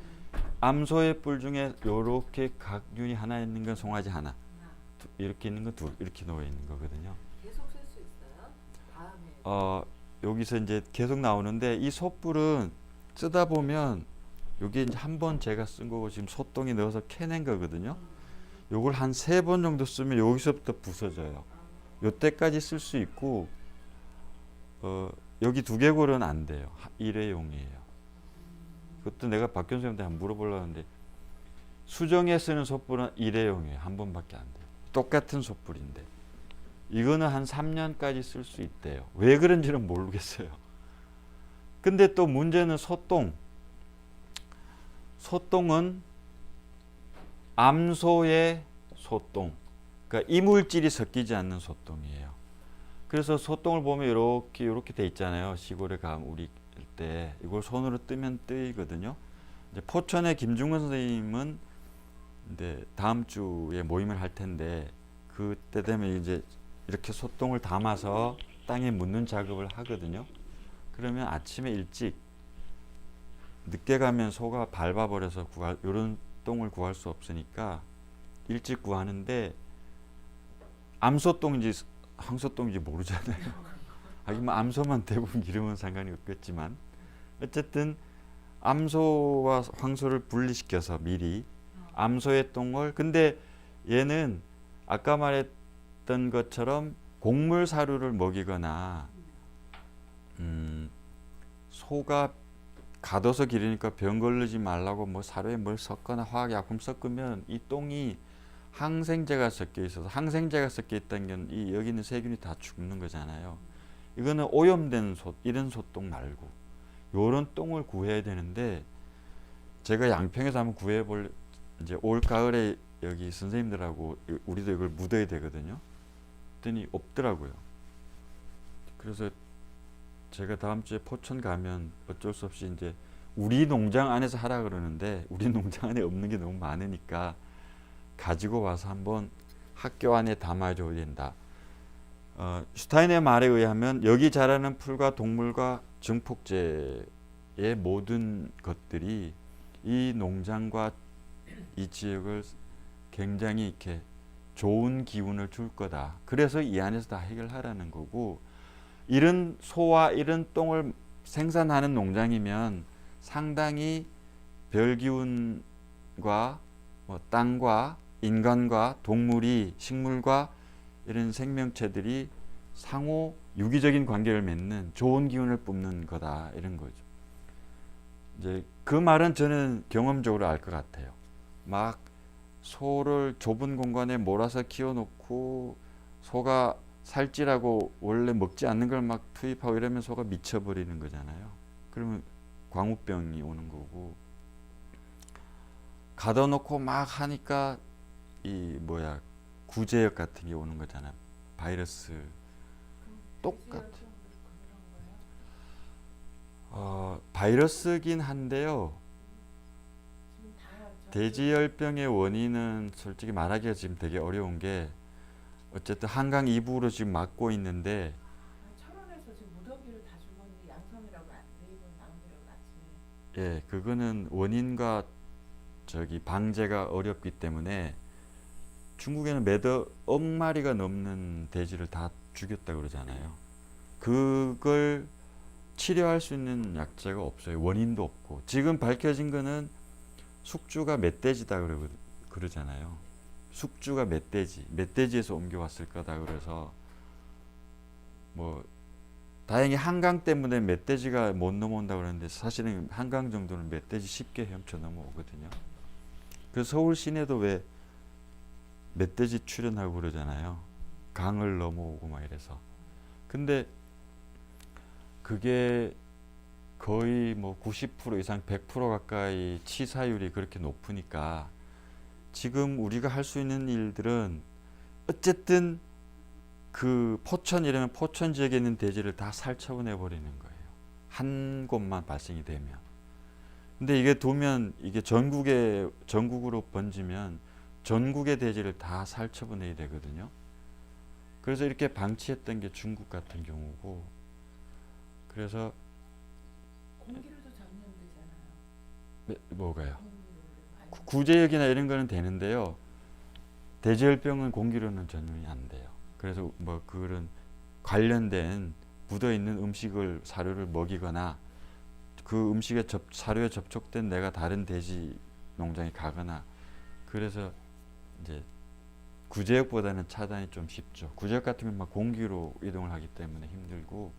암소의 뿔 중에 요렇게 각균이 하나 있는 건 송아지 하나, 이렇게 있는 건 둘, 이렇게 놓여 있는 거거든요. 계속 쓸 수 있어요? 다음에 여기서 이제 계속 나오는데 이 솥불은 쓰다 보면 요게 이제 한 번 제가 쓴 거고 지금 소똥에 넣어서 캐낸 거거든요. 요걸 한 3번 정도 쓰면 여기서부터 부서져요. 요때까지 쓸 수 있고 여기 두개골은 안 돼요. 일회용이에요. 그것도 내가 박경 선생님한테 한번 물어보려고 하는데 수정에 쓰는 솥불은 일회용이에요. 한 번밖에 안 돼요. 똑같은 솥불인데 이거는 한 3년까지 쓸 수 있대요. 왜 그런지는 모르겠어요. 근데 또 문제는 소똥. 소똥은 암소의 소똥, 그러니까 이물질이 섞이지 않는 소똥이에요. 그래서 소똥을 보면 이렇게 돼 있잖아요. 시골에 가면 우리 때 이걸 손으로 뜨면 뜨이거든요. 이제 포천의 김중근 선생님은 이제 다음 주에 모임을 할 텐데 그때 되면 이제 이렇게 소똥을 담아서 땅에 묻는 작업을 하거든요. 그러면 아침에 일찍 늦게 가면 소가 밟아버려서 이런 똥을 구할 수 없으니까 일찍 구하는데 암소똥인지 황소똥인지 모르잖아요. 하긴 뭐 암소만 대부분 기르면 상관이 없겠지만 어쨌든 암소와 황소를 분리시켜서 미리 암소의 똥을, 근데 얘는 아까 말했던 것처럼 곡물 사료를 먹이거나 소가 가둬서 기르니까 병 걸리지 말라고 뭐 사료에 뭘 섞거나 화학약품 섞으면 이 똥이 항생제가 섞여 있어서, 항생제가 섞여 있다는 건 이 여기 있는 세균이 다 죽는 거잖아요. 이거는 오염된 이런 소똥 말고 요런 똥을 구해야 되는데 제가 양평에서 한번 구해볼, 이제 올 가을에 여기 선생님들하고 우리도 이걸 묻어야 되거든요. 그랬더니 없더라고요. 그래서 제가 다음 주에 포천 가면 어쩔 수 없이 이제 우리 농장 안에서 하라 그러는데 우리 농장 안에 없는 게 너무 많으니까 가지고 와서 한번 학교 안에 담아줘야 된다. 슈타인의 말에 의하면 여기 자라는 풀과 동물과 증폭제의 모든 것들이 이 농장과 이 지역을 굉장히 이렇게 좋은 기운을 줄 거다. 그래서 이 안에서 다 해결하라는 거고, 이런 소와 이런 똥을 생산하는 농장이면 상당히 별 기운과 뭐 땅과 인간과 동물이, 식물과 이런 생명체들이 상호 유기적인 관계를 맺는 좋은 기운을 뿜는 거다, 이런 거죠. 이제 그 말은 저는 경험적으로 알 것 같아요. 막 소를 좁은 공간에 몰아서 키워놓고 소가 살찌라고 원래 먹지 않는 걸 막 투입하고 이러면 소가 미쳐버리는 거잖아요. 그러면 광우병이 오는 거고, 가둬놓고 막 하니까 이 구제역 같은 게 오는 거잖아요. 바이러스 똑같아. 바이러스긴 한데요. 돼지열병의 원인은 솔직히 말하기가 지금 되게 어려운 게, 어쨌든 한강 이북으로 지금 막고 있는데, 철원에서 지금 무더기를 다 죽었는데 양성이라고 네이버 나오더라고 아침에. 예, 그거는 원인과 방제가 어렵기 때문에 중국에는 매달 1억 마리가 넘는 돼지를 다 죽였다 그러잖아요. 그걸 치료할 수 있는 약제가 없어요. 원인도 없고. 지금 밝혀진 거는 숙주가 멧돼지다 그러잖아요. 숙주가 멧돼지에서 옮겨왔을 거다 그래서 뭐 다행히 한강 때문에 멧돼지가 못 넘어온다 그러는데 사실은 한강 정도는 멧돼지 쉽게 헤엄쳐 넘어오거든요. 그래서 서울 시내도 왜 멧돼지 출연하고 그러잖아요. 강을 넘어오고 막 이래서. 근데 그게 거의 뭐 90% 이상 100% 가까이 치사율이 그렇게 높으니까 지금 우리가 할 수 있는 일들은 어쨌든 그 포천이라면 포천 지역에 있는 대지를 다 살처분해 버리는 거예요. 한 곳만 발생이 되면. 근데 이게 두면 이게 전국으로 번지면 전국의 대지를 다 살처분해야 되거든요. 그래서 이렇게 방치했던 게 중국 같은 경우고, 그래서 공기로도 전염되잖아요. 뭐가요? 공기로 많이. 구제역이나 이런 거는 되는데요. 대지열병은 공기로는 전염이 안 돼요. 그래서 뭐 그런 관련된 묻어 있는 음식을 사료를 먹이거나 그 음식에 사료에 접촉된 내가 다른 돼지 농장에 가거나, 그래서 이제 구제역보다는 차단이 좀 쉽죠. 구제역 같은 경우는 막 공기로 이동을 하기 때문에 힘들고,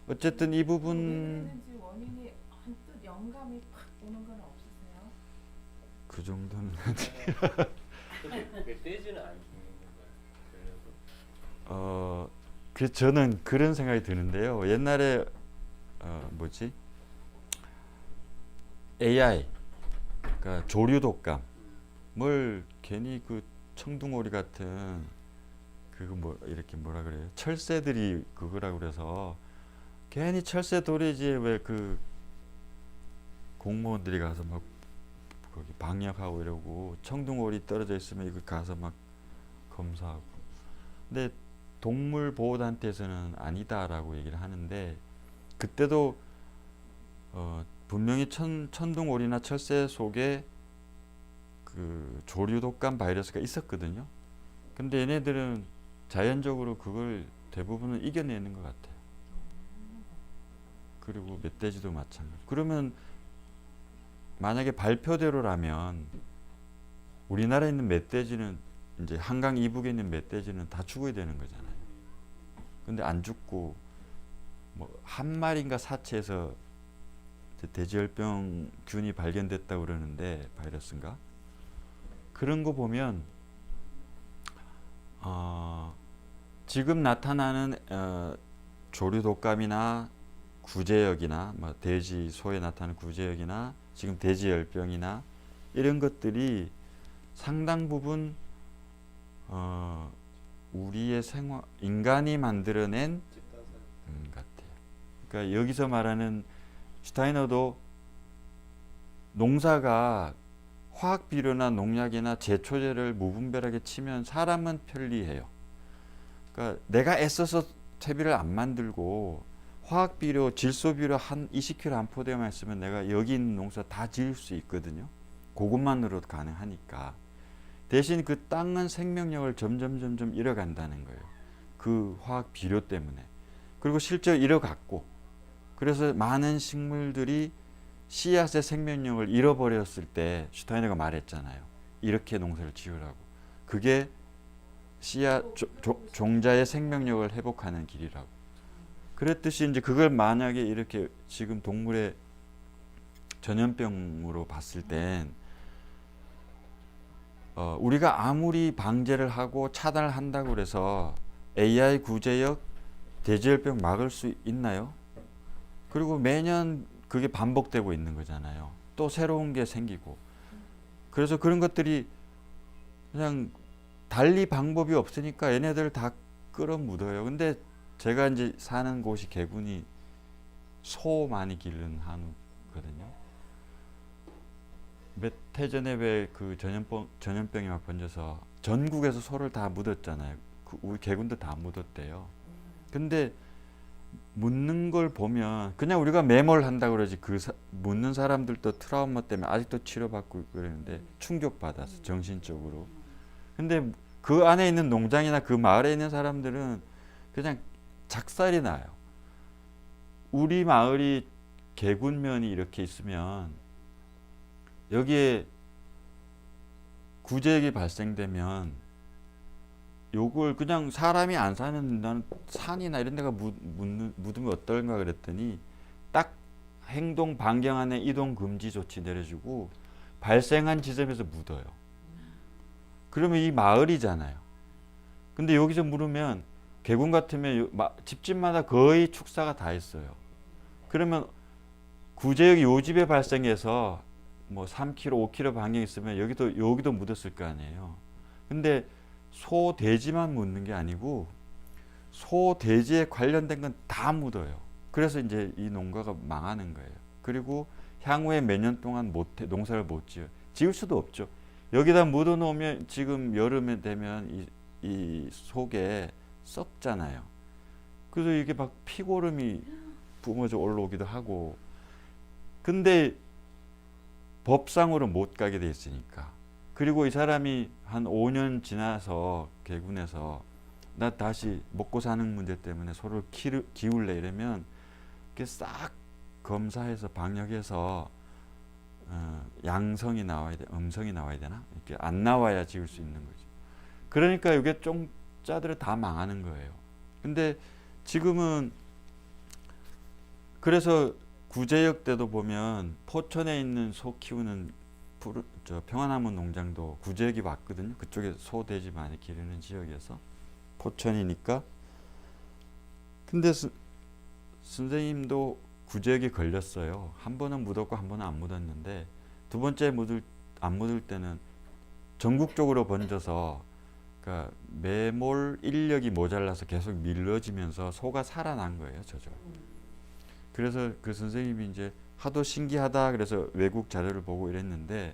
어쨌든 이 왜 부분 그랬는지 원인이 언뜻 영감이 팍 오는 건 없으세요? 그 정도는 근데 멧돼지는 안 죽는 건가요? 그래서 저는 그런 생각이 드는데요. 옛날에 뭐지? AI, 그러니까 조류 독감, 뭘 괜히 그 청둥오리 같은 그거 뭐 이렇게 뭐라 그래요? 철새들이 그거라고 그래서 괜히 철새 도래지에 왜 그 공무원들이 가서 막 거기 방역하고 이러고 청둥오리 떨어져 있으면 이거 가서 막 검사하고. 근데 동물보호단체에서는 아니다라고 얘기를 하는데, 그때도 분명히 천둥오리나 철새 속에 그 조류독감 바이러스가 있었거든요. 근데 얘네들은 자연적으로 그걸 대부분은 이겨내는 것 같아요. 그리고 멧돼지도 마찬가지. 그러면 만약에 발표대로라면 우리나라에 있는 멧돼지는, 이제 한강 이북에 있는 멧돼지는 다 죽어야 되는 거잖아요. 근데 안 죽고 뭐 한 마리인가 사체에서 돼지열병 균이 발견됐다고 그러는데, 바이러스인가? 그런 거 보면 지금 나타나는 조류 독감이나 구제역이나 뭐 돼지 소에 나타나는 구제역이나 지금 돼지열병이나 이런 것들이 상당 부분 우리의 생활, 인간이 만들어낸 집단사회. 같아요. 그러니까 여기서 말하는 슈타이너도 농사가 화학 비료나 농약이나 제초제를 무분별하게 치면 사람은 편리해요. 그러니까 내가 애써서 퇴비를 안 만들고 화학 비료, 질소 비료 한 20kg 한 포대만 있으면 내가 여기 있는 농사 다 지을 수 있거든요. 그것만으로도 가능하니까. 대신 그 땅은 생명력을 점점 잃어간다는 거예요. 그 화학 비료 때문에. 그리고 실제로 잃어갔고, 그래서 많은 식물들이 씨앗의 생명력을 잃어버렸을 때 슈타이너가 말했잖아요. 이렇게 농사를 지으라고. 그게 씨앗 종자의 생명력을 회복하는 길이라고. 그랬듯이 이제 그걸 만약에 이렇게 지금 동물의 전염병으로 봤을 땐 우리가 아무리 방제를 하고 차단을 한다고 그래서 AI 구제역 돼지열병 막을 수 있나요? 그리고 매년 그게 반복되고 있는 거잖아요. 또 새로운 게 생기고. 그래서 그런 것들이 그냥 달리 방법이 없으니까 얘네들 다 끌어묻어요. 근데 제가 이제 사는 곳이 개군이 소 많이 기르는 한우거든요. 몇 해 전에 왜 그 전염병이 막 번져서 전국에서 소를 다 묻었잖아요. 우리 개군도 다 묻었대요. 근데 묻는 걸 보면 그냥 우리가 매몰한다 그러지, 묻는 사람들도 트라우마 때문에 아직도 치료받고 그러는데 충격받아서 정신적으로. 근데 그 안에 있는 농장이나 그 마을에 있는 사람들은 그냥 작살이 나요. 우리 마을이 개군면이 이렇게 있으면 여기에 구제역이 발생되면 요걸 그냥 사람이 안 사는 난 산이나 이런 데가 묻으면 어떨까 그랬더니 딱 행동 반경 안에 이동 금지 조치 내려주고 발생한 지점에서 묻어요. 그러면 이 마을이잖아요. 근데 여기서 물으면 계군 같으면 집집마다 거의 축사가 다 있어요. 그러면 구제역이 요 집에 발생해서 뭐 3km, 5km 반경 있으면 여기도 묻었을 거 아니에요. 근데 소, 돼지만 묻는 게 아니고 소, 돼지에 관련된 건 다 묻어요. 그래서 이제 이 농가가 망하는 거예요. 그리고 향후에 몇 년 동안 농사를 못 지어요. 지을 수도 없죠. 여기다 묻어 놓으면 지금 여름에 되면 이 속에 썩잖아요. 그래서 이게 막 피고름이 뿜어져 올라오기도 하고. 근데 법상으로 못 가게 돼 있으니까. 그리고 이 사람이 한 5년 지나서 계군에서 나 다시 먹고 사는 문제 때문에 소를 키울래 이러면 그게 싹 검사해서 방역해서 양성이 나와야 돼, 음성이 나와야 되나? 이렇게 안 나와야 지을 수 있는 거죠. 그러니까 이게 종자들이 다 망하는 거예요. 근데 지금은 그래서 구제역 때도 보면 포천에 있는 소 키우는 평안나무 농장도 구제역이 왔거든요. 그쪽에 소, 돼지 많이 기르는 지역에서 포천이니까. 근데 선생님도 구제역이 걸렸어요. 한 번은 묻었고 한 번은 안 묻었는데 두 번째 안 묻을 때는 전국적으로 번져서 그러니까 매몰 인력이 모자라서 계속 밀려지면서 소가 살아난 거예요. 저절로. 그래서 그 선생님이 이제 하도 신기하다 그래서 외국 자료를 보고 이랬는데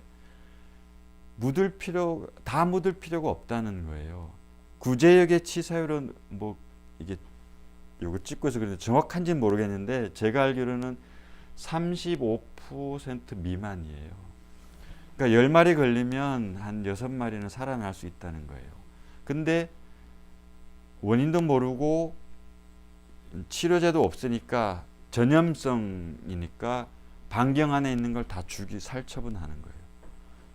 다 묻을 필요가 없다는 거예요. 구제역의 치사율은 뭐 이게 요거 찍고 해서 그런데 정확한지는 모르겠는데 제가 알기로는 35% 미만이에요. 그러니까 10마리 걸리면 한 6마리는 살아날 수 있다는 거예요. 근데 원인도 모르고 치료제도 없으니까 전염성이니까 반경 안에 있는 걸 다 살처분하는 거예요.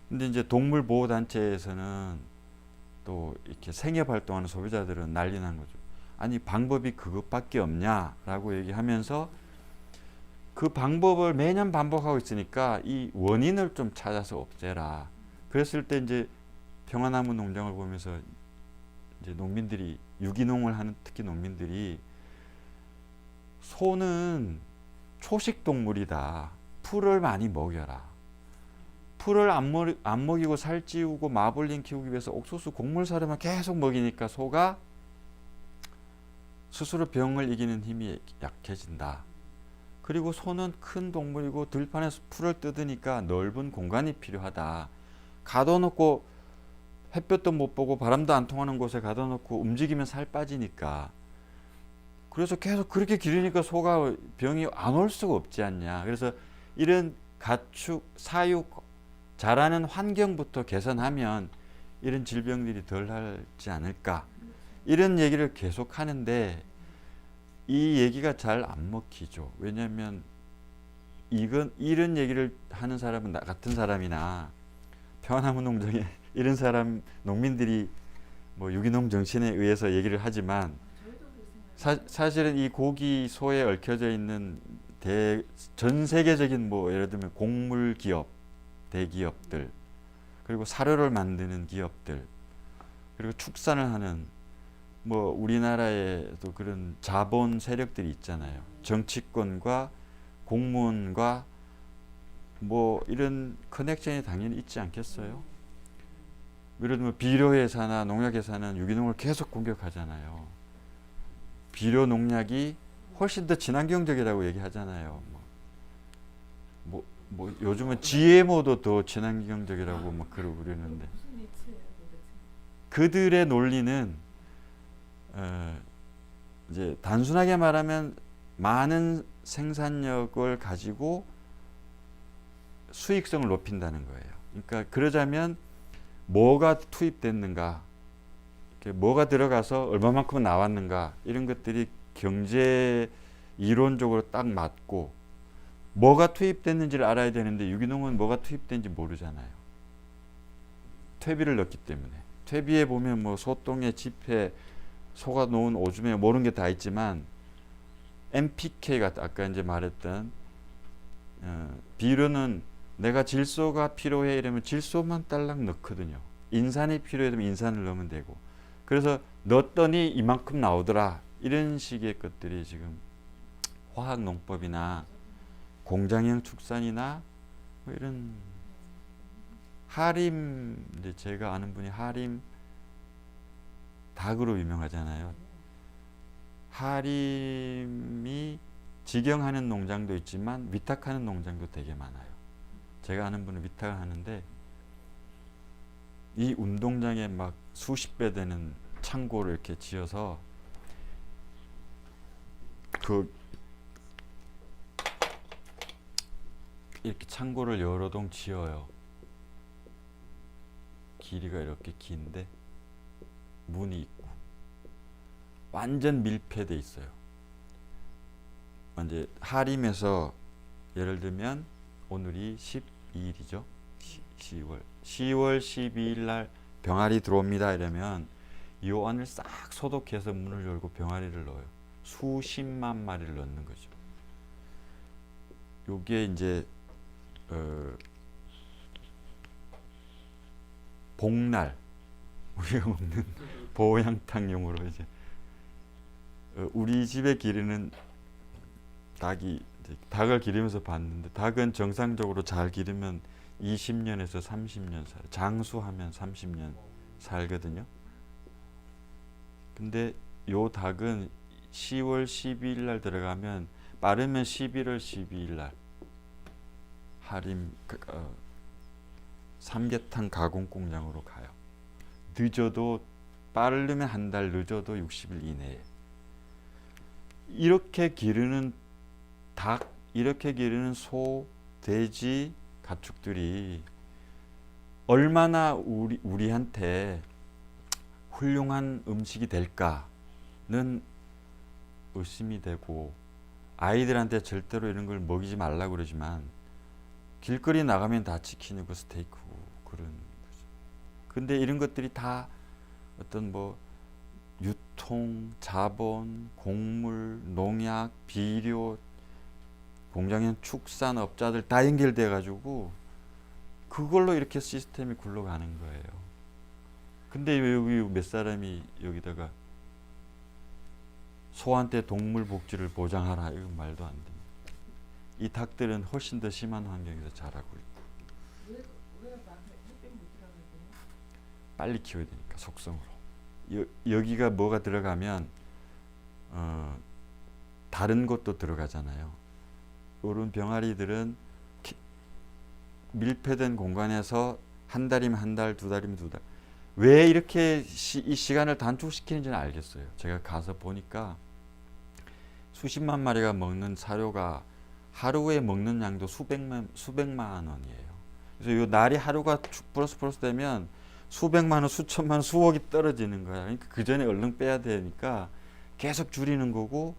근데 이제 동물보호단체에서는 또 이렇게 생협활동하는 소비자들은 난리 난 거죠. 아니 방법이 그것밖에 없냐라고 얘기하면서 그 방법을 매년 반복하고 있으니까 이 원인을 좀 찾아서 없애라. 그랬을 때 이제 평안나무 농장을 보면서 이제 농민들이 유기농을 하는 특히 농민들이 소는 초식 동물이다. 풀을 많이 먹여라. 풀을 안 먹이고 살찌우고 마블링 키우기 위해서 옥수수 곡물 사료만 계속 먹이니까 소가 스스로 병을 이기는 힘이 약해진다. 그리고 소는 큰 동물이고 들판에서 풀을 뜯으니까 넓은 공간이 필요하다. 가둬놓고 햇볕도 못 보고 바람도 안 통하는 곳에 가둬놓고 움직이면 살 빠지니까. 그래서 계속 그렇게 기르니까 소가 병이 안 올 수가 없지 않냐. 그래서 이런 가축, 사육, 자라는 환경부터 개선하면 이런 질병들이 덜 하지 않을까. 이런 얘기를 계속 하는데 이 얘기가 잘 안 먹히죠. 왜냐하면 이런 얘기를 하는 사람은 나 같은 사람이나 평안나무 농장에 이런 사람 농민들이 뭐 유기농 정신에 의해서 얘기를 하지만 사실은 이 고기 소에 얽혀져 있는 전 세계적인 뭐 예를 들면 곡물 기업, 대기업들, 그리고 사료를 만드는 기업들, 그리고 축산을 하는 뭐 우리나라에도 그런 자본 세력들이 있잖아요. 정치권과 공무원과 뭐 이런 커넥션이 당연히 있지 않겠어요? 예를 들면 비료회사나 농약회사는 유기농을 계속 공격하잖아요. 비료 농약이 훨씬 더 친환경적이라고 얘기하잖아요. 뭐 요즘은 GMO도 더 친환경적이라고 막 그러고 그러는데 무슨 이치예요, 도대체? 그들의 논리는 이제 단순하게 말하면 많은 생산력을 가지고 수익성을 높인다는 거예요. 그러니까 그러자면 뭐가 투입됐는가, 뭐가 들어가서 얼마만큼 나왔는가 이런 것들이 경제 이론적으로 딱 맞고 뭐가 투입됐는지를 알아야 되는데 유기농은 뭐가 투입된지 모르잖아요. 퇴비를 넣기 때문에. 퇴비에 보면 뭐 소똥에 지폐, 소가 놓은 오줌에 모르는 게 다 있지만 NPK가 아까 이제 말했던 비료는 내가 질소가 필요해 이러면 질소만 딸랑 넣거든요. 인산이 필요해 되면 인산을 넣으면 되고 그래서 넣었더니 이만큼 나오더라. 이런 식의 것들이 지금 화학 농법이나 공장형 축산이나 뭐 이런 하림, 이제 제가 아는 분이 하림 닭으로 유명하잖아요. 하림이 직영하는 농장도 있지만 위탁하는 농장도 되게 많아요. 제가 아는 분은 위탁을 하는데 이 운동장에 막 수십 배 되는 창고를 이렇게 지어서 그 이렇게 창고를 여러 동 지어요. 길이가 이렇게 긴데 문이 있고 완전 밀폐돼 있어요. 이제 하림에서 예를 들면 오늘이 12일이죠. 10월 12일 날 병아리 들어옵니다. 이러면 이 안을 싹 소독해서 문을 열고 병아리를 넣어요. 수십만 마리를 넣는 거죠. 요게 이제 복날 우리가 먹는 보양탕용으로 이제 우리 집에 기르는 닭이 이제 닭을 기르면서 봤는데 닭은 정상적으로 잘 기르면 20년에서 30년 살, 장수하면 30년 살거든요. 근데 요 닭은 10월 12일 날 들어가면 빠르면 11월 12일 날 하림 삼계탕 가공 공장으로 가요. 늦어도 빠르면 한 달, 늦어도 60일 이내에. 이렇게 기르는 닭, 이렇게 기르는 소, 돼지, 가축들이 얼마나 우리한테 훌륭한 음식이 될까는 의심이 되고, 아이들한테 절대로 이런 걸 먹이지 말라고 그러지만 길거리 나가면 다 치킨이고 스테이크고 그런 거죠. 근데 이런 것들이 다 어떤 뭐 유통, 자본, 곡물, 농약, 비료, 공장형 축산업자들 다 연결돼 가지고 그걸로 이렇게 시스템이 굴러가는 거예요. 근데 왜 여기 몇 사람이 여기다가 소한테 동물 복지를 보장하라, 이건 말도 안 됩니다. 이 닭들은 훨씬 더 심한 환경에서 자라고 있고. 왜 햇빛 못 들어가게 돼요? 빨리 키워야 되니까 속성으로. 여기가 뭐가 들어가면 다른 것도 들어가잖아요. 이런 병아리들은 밀폐된 공간에서 한 달이면 한 달, 두 달이면 두 달. 왜 이렇게 이 시간을 단축시키는지는 알겠어요. 제가 가서 보니까 수십만 마리가 먹는 사료가 하루에 먹는 양도 수백만 원이에요. 그래서 이 날이 하루가 플러스 되면 수백만 원, 수천만 원, 수억이 떨어지는 거야. 그러니까 그 전에 얼른 빼야 되니까 계속 줄이는 거고,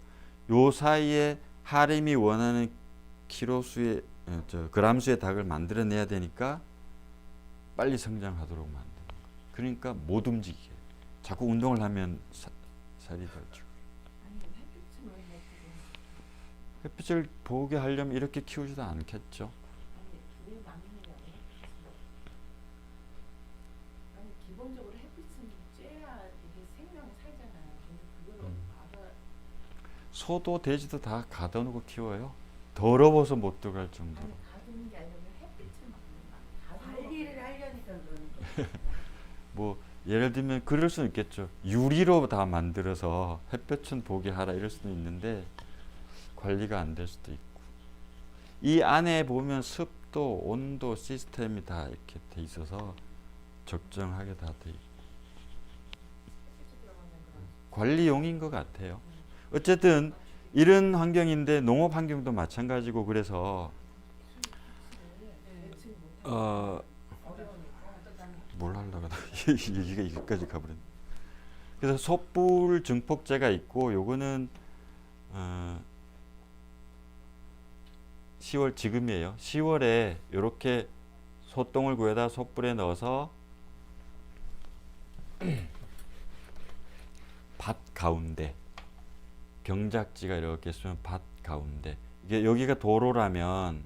요 사이에 하림이 원하는 키로수의 그람 수의 닭을 만들어내야 되니까 빨리 성장하도록 만드는 거예요. 그러니까 못 움직이게. 자꾸 운동을 하면 살이 더 찌고. 아니 햇빛은 왜 못 들어요? 햇빛을 보게 하려면 이렇게 키우지도 않겠죠. 아니 왜 막느냐고. 아니 기본적으로 햇빛은 쬐야 이게 생명이 살잖아요. 근데 그걸 알아. 소도 돼지도 다 가둬놓고 키워요. 더러워서 못 들어갈 정도로. 아니 가두는 게 아니라 햇빛을 막는 거야. 관리를 하려니까 그러는 거. 뭐 예를 들면 그럴 수는 있겠죠. 유리로 다 만들어서 햇볕은 보게 하라 이럴 수는 있는데 관리가 안 될 수도 있고. 이 안에 보면 습도, 온도 시스템이 다 이렇게 돼 있어서 적정하게 다 돼 있고. 햇빛이 들어가면 그런. 관리용인 것 같아요. 어쨌든 이런 환경인데 농업 환경도 마찬가지고, 그래서 예측 못 뭘 어려우니까. 하려고 얘기가 여기까지 가버렸네. 그래서 솥불 증폭제가 있고, 요거는 10월 지금이에요. 10월에 이렇게 소똥을 구해다 솥불에 넣어서 밭 가운데, 경작지가 이렇게 있으면 밭 가운데, 이게 여기가 도로라면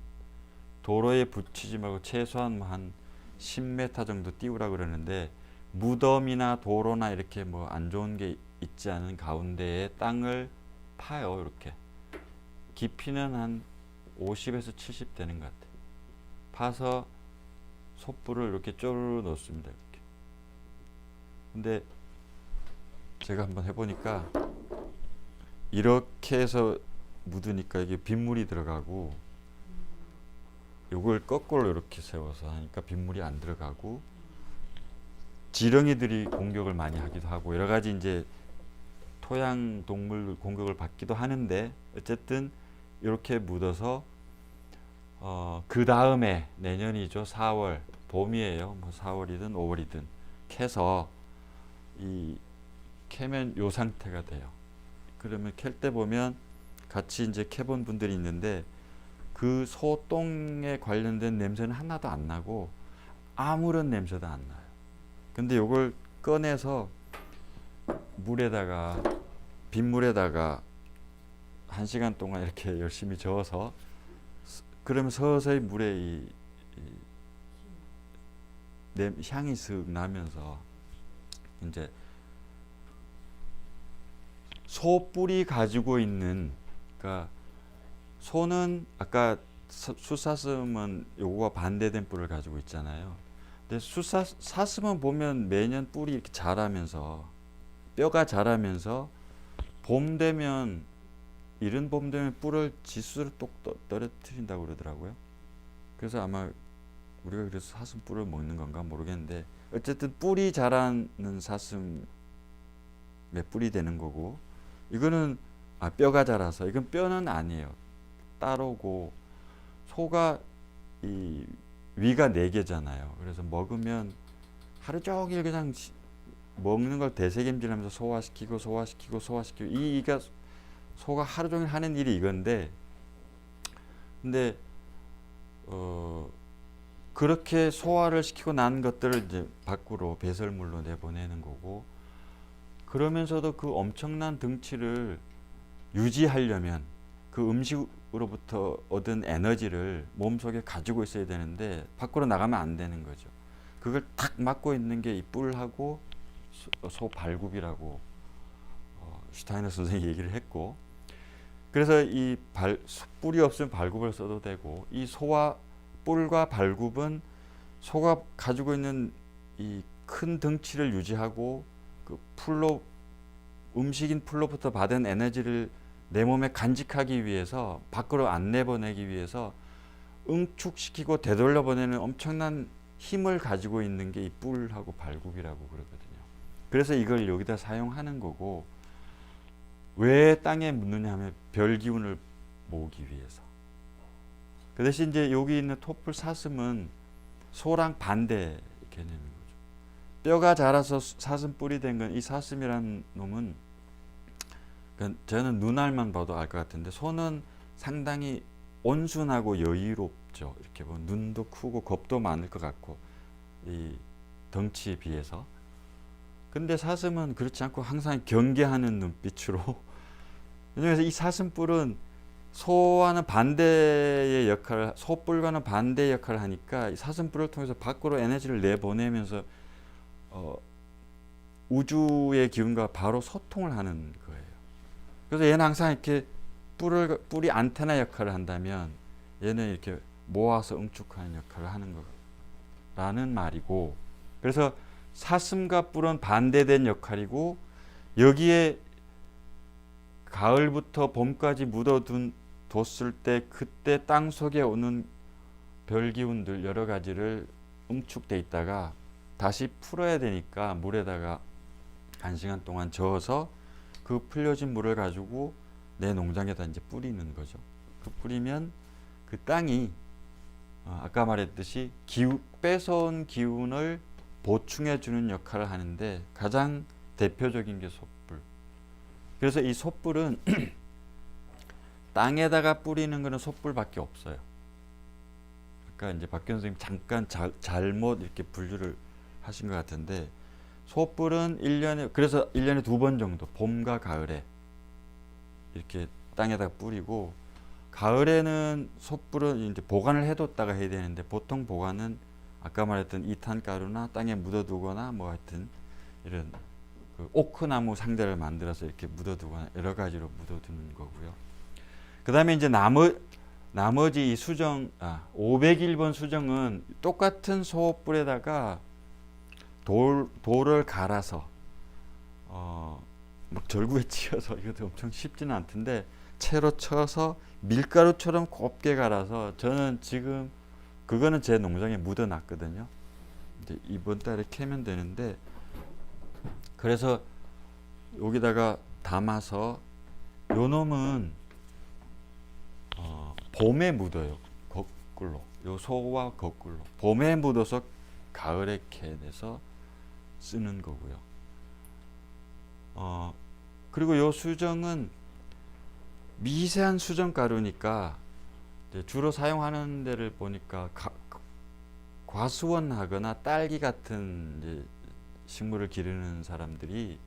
도로에 붙이지 말고 최소한 한 10m 정도 띄우라 그러는데, 무덤이나 도로나 이렇게 뭐 안 좋은 게 있지 않은 가운데에 땅을 파요. 이렇게 깊이는 한 50에서 70 되는 것 같아요. 파서 솥불을 이렇게 쪼르르 넣습니다. 이렇게. 근데 제가 한번 해보니까 이렇게 해서 묻으니까 이게 빗물이 들어가고, 요걸 거꾸로 이렇게 세워서 하니까 빗물이 안 들어가고, 지렁이들이 공격을 많이 하기도 하고, 여러 가지 이제 토양 동물 공격을 받기도 하는데, 어쨌든 이렇게 묻어서 그 다음에 내년이죠. 4월 봄이에요. 뭐 4월이든 5월이든 캐서 이 캐면 요 상태가 돼요. 그러면 캘 때 보면 같이 이제 캐본 분들이 있는데 그 소똥에 관련된 냄새는 하나도 안 나고 아무런 냄새도 안 나요. 근데 요걸 꺼내서 물에다가 빗물에다가 1시간 동안 이렇게 열심히 저어서 그러면 서서히 물에 이 향이 슥 나면서 이제 소 뿔이 가지고 있는, 그러니까 소는 아까 숫사슴은 요거와 반대된 뿔을 가지고 있잖아요. 근데 사슴은 보면 매년 뿔이 이렇게 자라면서 뼈가 자라면서 봄 되면 이른 봄 되면 뿔을 지수를 똑 떨어뜨린다고 그러더라고요. 그래서 아마 우리가 그래서 사슴 뿔을 먹는 건가 모르겠는데, 어쨌든 뿔이 자라는 사슴의 뿔이 되는 거고, 이거는 뼈가 자라서, 이건 뼈는 아니에요. 따로고, 소가 이 위가 4개잖아요. 그래서 먹으면 하루 종일 그냥 먹는 걸 대세겜질하면서 소화시키고 이가 소가 하루 종일 하는 일이 이건데, 근데 그렇게 소화를 시키고 난 것들을 이제 밖으로 배설물로 내보내는 거고, 그러면서도 그 엄청난 등치를 유지하려면 그 음식으로부터 얻은 에너지를 몸속에 가지고 있어야 되는데 밖으로 나가면 안 되는 거죠. 그걸 탁 막고 있는 게 이 뿔하고 소 발굽이라고 슈타이너 선생이 얘기를 했고, 그래서 이 뿔이 없으면 발굽을 써도 되고, 이 소와 뿔과 발굽은 소가 가지고 있는 이 큰 등치를 유지하고 그 풀로 음식인 풀로부터 받은 에너지를 내 몸에 간직하기 위해서, 밖으로 안 내보내기 위해서 응축시키고 되돌려보내는 엄청난 힘을 가지고 있는 게 이 뿔하고 발굽이라고 그러거든요. 그래서 이걸 여기다 사용하는 거고, 왜 땅에 묻느냐 하면 별 기운을 모으기 위해서. 그 대신 이제 여기 있는 토플 사슴은 소랑 반대 개념인 거죠. 뼈가 자라서 사슴 뿔이 된 건, 이 사슴이라는 놈은, 그러니까 저는 눈알만 봐도 알 것 같은데, 소는 상당히 온순하고 여유롭죠. 이렇게 보면 눈도 크고 겁도 많을 것 같고, 이 덩치에 비해서. 근데 사슴은 그렇지 않고 항상 경계하는 눈빛으로 그래서 이 사슴뿔은 소와는 반대의 역할을, 소뿔과는 반대의 역할을 하니까 이 사슴뿔을 통해서 밖으로 에너지를 내보내면서 우주의 기운과 바로 소통을 하는 거예요. 그래서 얘는 항상 이렇게 뿔이 안테나 역할을 한다면 얘는 이렇게 모아서 응축하는 역할을 하는 거라는 말이고, 그래서 사슴과 뿔은 반대된 역할이고, 여기에 가을부터 봄까지 묻어뒀을 때 그때 땅 속에 오는 별 기운들 여러 가지를 응축돼 있다가 다시 풀어야 되니까 물에다가 1시간 동안 저어서 그 풀려진 물을 가지고 내 농장에다 이제 뿌리는 거죠. 그 뿌리면 그 땅이 아까 말했듯이 뺏어온 기운을 보충해 주는 역할을 하는데 가장 대표적인 게 솥불. 그래서 이 솥불은 땅에다가 뿌리는 거는 솥불밖에 없어요. 아까 이제 박규현 선생님 잠깐 잘못 이렇게 분류를 하신 것 같은데, 솥불은 1년에, 그래서 1년에 2번 정도, 봄과 가을에 이렇게 땅에다가 뿌리고, 가을에는 솥불은 이제 보관을 해뒀다가 해야 되는데 보통 보관은 아까 말했던 이탄가루나 땅에 묻어두거나 뭐 하여튼 이런 그 오크나무 상자를 만들어서 이렇게 묻어두거나 여러 가지로 묻어두는 거고요. 그 다음에 이제 나머지 이 수정, 501번 수정은 똑같은 소뿔에다가 돌을 갈아서 막 절구에 찧어서 이것도 엄청 쉽지는 않던데 채로 쳐서 밀가루처럼 곱게 갈아서 저는 지금 그거는 제 농장에 묻어놨거든요. 이제 이번 달에 캐면 되는데 그래서 여기다가 담아서 요 놈은 봄에 묻어요. 거꾸로 요 소와 거꾸로 봄에 묻어서 가을에 캐내서 쓰는 거고요. 그리고 요 수정은 미세한 수정 가루니까 주로 사용하는 데를 보니까 과수원하거나 딸기 같은 이제 식물을 기르는 사람들이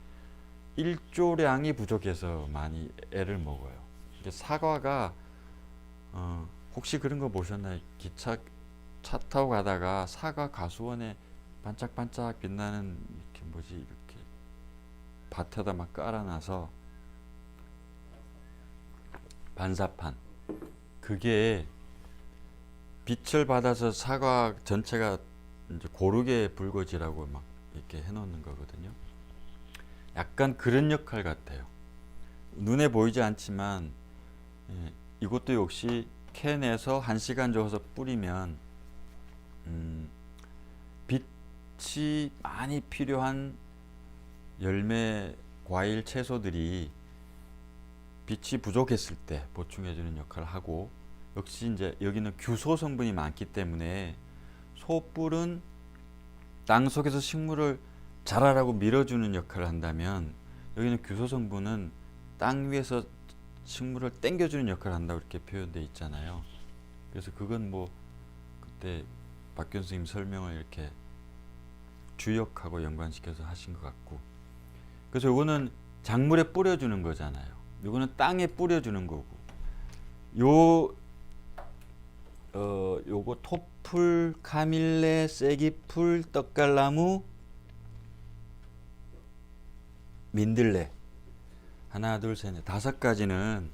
일조량이 부족해서 많이 애를 먹어요. 이게 사과가 혹시 그런 거 보셨나요? 차 타고 가다가 사과 가수원에 반짝반짝 빛나는 이렇게 뭐지 이렇게 밭에다 막 깔아놔서 반사판 그게 빛을 받아서 사과 전체가 이제 고르게 붉어지라고 막 이렇게 해놓는 거거든요. 약간 그런 역할 같아요. 눈에 보이지 않지만 이것도 역시 캔에서 1시간 저어서 뿌리면 빛이 많이 필요한 열매, 과일, 채소들이 빛이 부족했을 때 보충해주는 역할을 하고 역시 이제 여기는 규소 성분이 많기 때문에 소뿔은 땅 속에서 식물을 자라라고 밀어주는 역할을 한다면 여기는 규소 성분은 땅 위에서 식물을 땡겨주는 역할을 한다고 이렇게 표현되어 있잖아요. 그래서 그건 뭐 그때 박균 선생님 설명을 이렇게 주역하고 연관시켜서 하신 것 같고 그래서 이거는 작물에 뿌려주는 거잖아요. 이거는 땅에 뿌려주는 거고 요거 토풀, 카밀레, 쐐기풀, 떡갈나무, 민들레 하나 둘 셋 넷 5가지는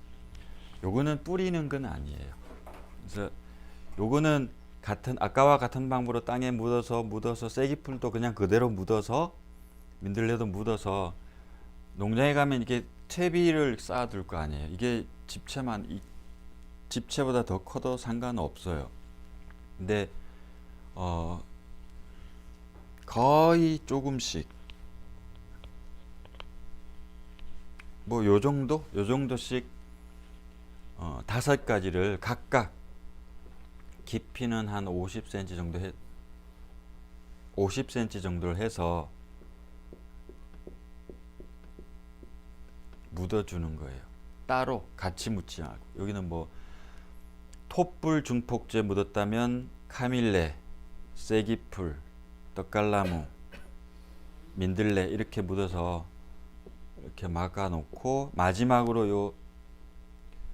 요거는 뿌리는 건 아니에요. 그래서 요거는 아까와 같은 방법으로 땅에 묻어서 쐐기풀도 그냥 그대로 묻어서 민들레도 묻어서 농장에 가면 이렇게 퇴비를 쌓아둘 거 아니에요. 이게 집채보다 더 커도 상관없어요. 근데 거의 조금씩 뭐 요 정도씩 5가지를 각각 깊이는 한 50cm 50cm 정도를 해서 묻어주는 거예요. 따로 같이 묻지 말고 여기는 뭐 톱불 중폭제 묻었다면 카밀레, 쐐기풀, 떡갈나무, 민들레 이렇게 묻어서 이렇게 막아 놓고 마지막으로 요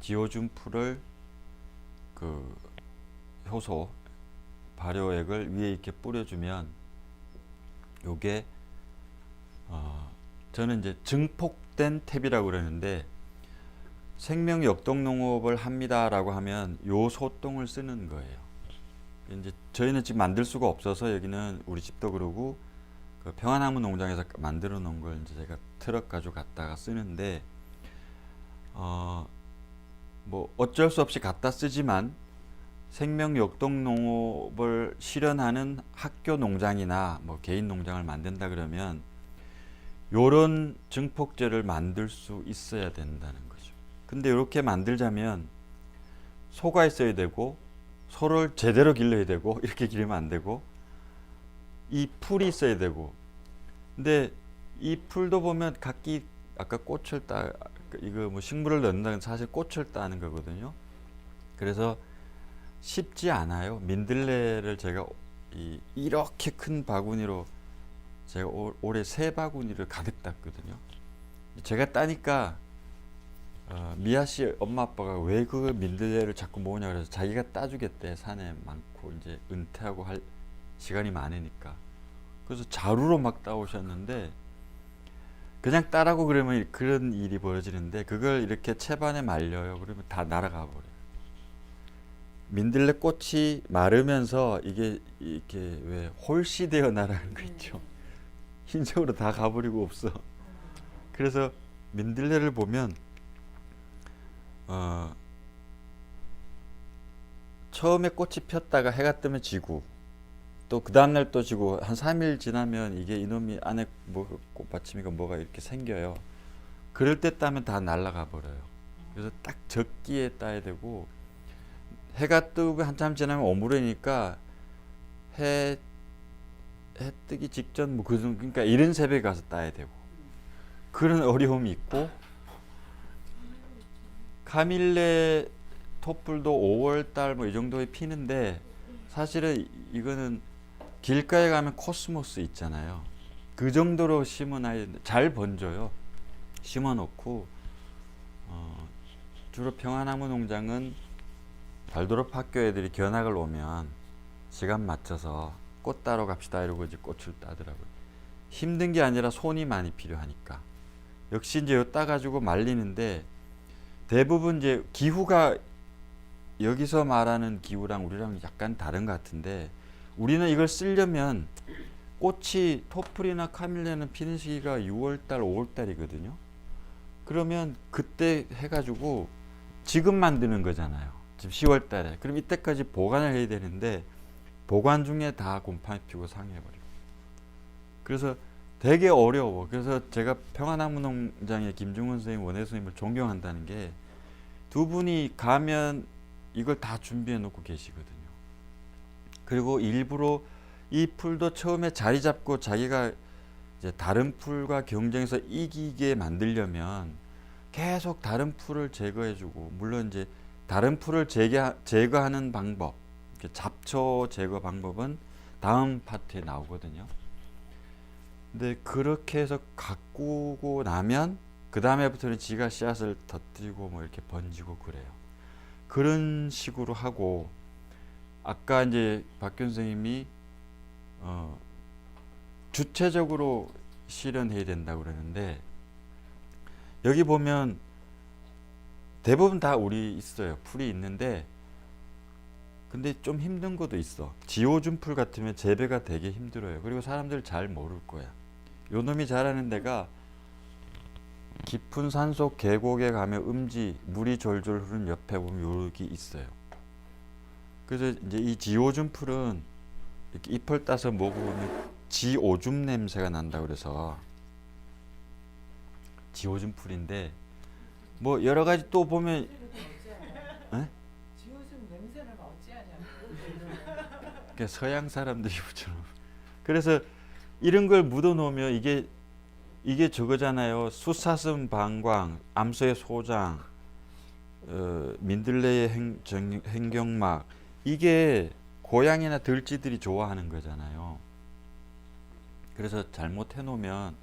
지오줌풀을 그 효소 발효액을 위에 이렇게 뿌려주면 요게 저는 이제 증폭된 탭이라고 그러는데 생명 역동농업을 합니다라고 하면 요 소똥을 쓰는 거예요. 이제 저희는 지금 만들 수가 없어서 여기는 우리 집도 그러고 그 평화나무 농장에서 만들어 놓은 걸 이제 제가 트럭 가지고 갔다가 쓰는데 뭐 어쩔 수 없이 갖다 쓰지만 생명 역동농업을 실현하는 학교 농장이나 뭐 개인 농장을 만든다 그러면 요런 증폭제를 만들 수 있어야 된다는 거죠. 근데 이렇게 만들자면 소가 있어야 되고 소를 제대로 길러야 되고 이렇게 기르면 안 되고 이 풀이 있어야 되고 근데 이 풀도 보면 각기 아까 꽃을 이거 뭐 식물을 넣는다는 사실 꽃을 따는 거거든요. 그래서 쉽지 않아요. 민들레를 제가 이렇게 큰 바구니로 제가 올해 3바구니를 가득 땄거든요. 제가 따니까 미아 씨 엄마 아빠가 왜 그 민들레를 자꾸 모으냐 그래서 자기가 따주겠대. 산에 많고 이제 은퇴하고 할 시간이 많으니까. 그래서 자루로 막 따오셨는데 그냥 따라고 그러면 그런 일이 벌어지는데 그걸 이렇게 채반에 말려요. 그러면 다 날아가 버려요. 민들레 꽃이 마르면서 이게 이렇게 왜 홀씨되어 날아가는 거 있죠. 흰색으로 다 가버리고 없어. 그래서 민들레를 보면 처음에 꽃이 폈다가 해가 뜨면 지고 또 그 다음날 또 지고 한 3일 지나면 이게 이놈이 안에 뭐 꽃받침이가 뭐가 이렇게 생겨요. 그럴 때 따면 다 날아가 버려요. 그래서 딱 적기에 따야 되고 해가 뜨고 한참 지나면 오므려니까 해 뜨기 직전 뭐 그러니까 이른 새벽에 가서 따야 되고 그런 어려움이 있고 카밀레 톱불도 5월 달 뭐 이 정도에 피는데 사실은 이거는 길가에 가면 코스모스 있잖아요. 그 정도로 심어놔야 잘 번져요. 심어놓고 주로 평화나무 농장은 발도록 학교 애들이 견학을 오면 시간 맞춰서 꽃 따러 갑시다 이러고 이제 꽃을 따더라고요. 힘든 게 아니라 손이 많이 필요하니까. 역시 이제 요 따가지고 말리는데 대부분 이제 기후가 여기서 말하는 기후랑 우리랑 약간 다른 것 같은데 우리는 이걸 쓰려면 꽃이 토플이나 카밀레는 피는 시기가 6월달, 5월달이거든요. 그러면 그때 해가지고 지금 만드는 거잖아요. 지금 10월달에. 그럼 이때까지 보관을 해야 되는데 보관 중에 다 곰팡이 피고 상해버리고. 그래서 되게 어려워. 그래서 제가 평화나무 농장의 김중훈 선생님, 원혜 선생님을 존경한다는 게 두 분이 가면 이걸 다 준비해 놓고 계시거든요. 그리고 일부러 이 풀도 처음에 자리 잡고 자기가 이제 다른 풀과 경쟁해서 이기게 만들려면 계속 다른 풀을 제거해주고, 물론 이제 다른 풀을 제거하는 방법, 잡초 제거 방법은 다음 파트에 나오거든요. 근데 그렇게 해서 가꾸고 나면 그 다음에부터는 지가 씨앗을 터뜨리고 뭐 이렇게 번지고 그래요. 그런 식으로 하고, 아까 이제 박균 선생님이 주체적으로 실현해야 된다고 그러는데, 여기 보면 대부분 다 우리 있어요. 풀이 있는데, 근데 좀 힘든 것도 있어. 지오준 풀 같으면 재배가 되게 힘들어요. 그리고 사람들 잘 모를 거야. 요 놈이 자라는 데가 깊은 산속 계곡에 가면 음지, 물이 졸졸 흐르는 옆에 보면 여기 있어요. 그래서 이제 이 지오줌 풀은 이렇게 잎을 따서 먹어보면 지오줌 냄새가 난다 그래서 지오줌 풀인데, 뭐 여러 가지 또 보면 지오줌 냄새를 어찌하냐고. 그러니까 서양 사람들이 붙여놓은. 그래서 이런 걸 묻어 놓으면 이게 저거잖아요. 숫사슴 방광, 암소의 소장, 민들레의 행경막, 이게 고양이나 들쥐들이 좋아하는 거잖아요. 그래서 잘못해 놓으면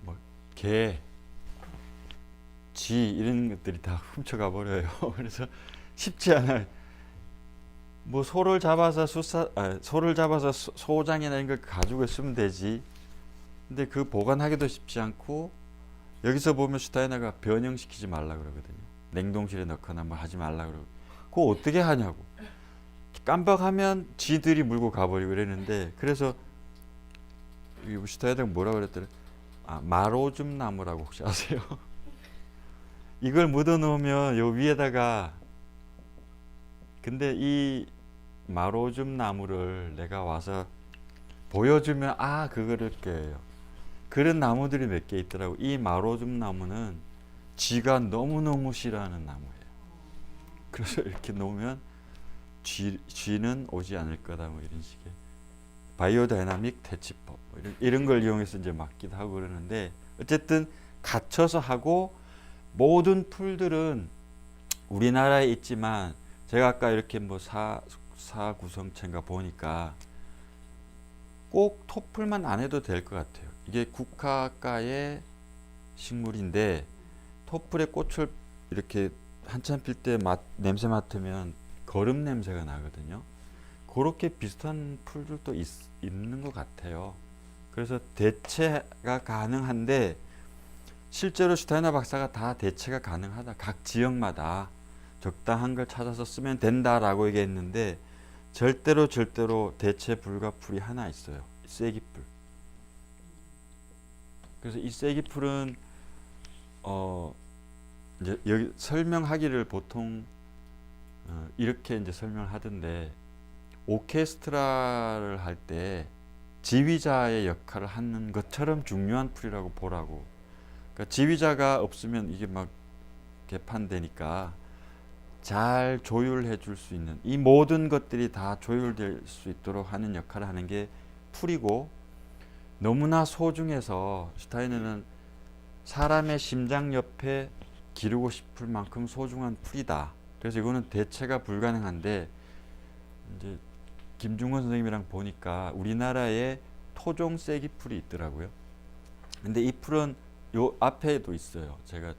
뭐 개, 쥐 이런 것들이 다 훔쳐가 버려요. 그래서 쉽지 않아요. 뭐 소를 잡아서 소장이나 이런 걸 가지고 있으면 되지. 근데 그 보관하기도 쉽지 않고, 여기서 보면 슈타이너가 변형시키지 말라 그러거든요. 냉동실에 넣거나 뭐 하지 말라 그러고. 그거 어떻게 하냐고. 깜빡하면 지들이 물고 가버리고 그랬는데, 그래서 슈타이너가 뭐라 그랬더니 마로줌 나무라고 혹시 아세요? 이걸 묻어 놓으면 요 위에다가, 근데 이 마로줌 나무를 내가 와서 보여주면 그거를 껴요. 그런 나무들이 몇 개 있더라고. 이 마로줌 나무는 쥐가 너무너무 싫어하는 나무예요. 그래서 이렇게 놓으면 쥐는 오지 않을 거다, 뭐 이런 식의 바이오 다이나믹 퇴치법 뭐 이런 걸 이용해서 이제 막기도 하고 그러는데, 어쨌든 갇혀서 하고, 모든 풀들은 우리나라에 있지만 제가 아까 이렇게 뭐 사구성체인가 보니까 꼭 토플만 안 해도 될 것 같아요. 이게 국화가의 식물인데 토플의 꽃을 이렇게 한참 필 때 냄새 맡으면 거름 냄새가 나거든요. 그렇게 비슷한 풀들도 있는 것 같아요. 그래서 대체가 가능한데 실제로 슈타이너 박사가 다 대체가 가능하다. 각 지역마다 적당한 걸 찾아서 쓰면 된다라고 얘기했는데 절대로 대체 불가 풀이 하나 있어요. 쐐기풀. 그래서 이 쐐기풀은 이제 여기 설명하기를 보통 이렇게 이제 설명을 하던데 오케스트라를 할 때 지휘자의 역할을 하는 것처럼 중요한 풀이라고 보라고. 그러니까 지휘자가 없으면 이게 막 개판되니까 잘 조율해 줄 수 있는 이 모든 것들이 다 조율될 수 있도록 하는 역할을 하는 게 풀이고 너무나 소중해서 슈타이너는 사람의 심장 옆에 기르고 싶을 만큼 소중한 풀이다. 그래서 이거는 대체가 불가능한데 이제 김중건 선생님이랑 보니까 우리나라에 토종 쐐기풀이 있더라고요. 근데 이 풀은 요 앞에도 있어요. 제가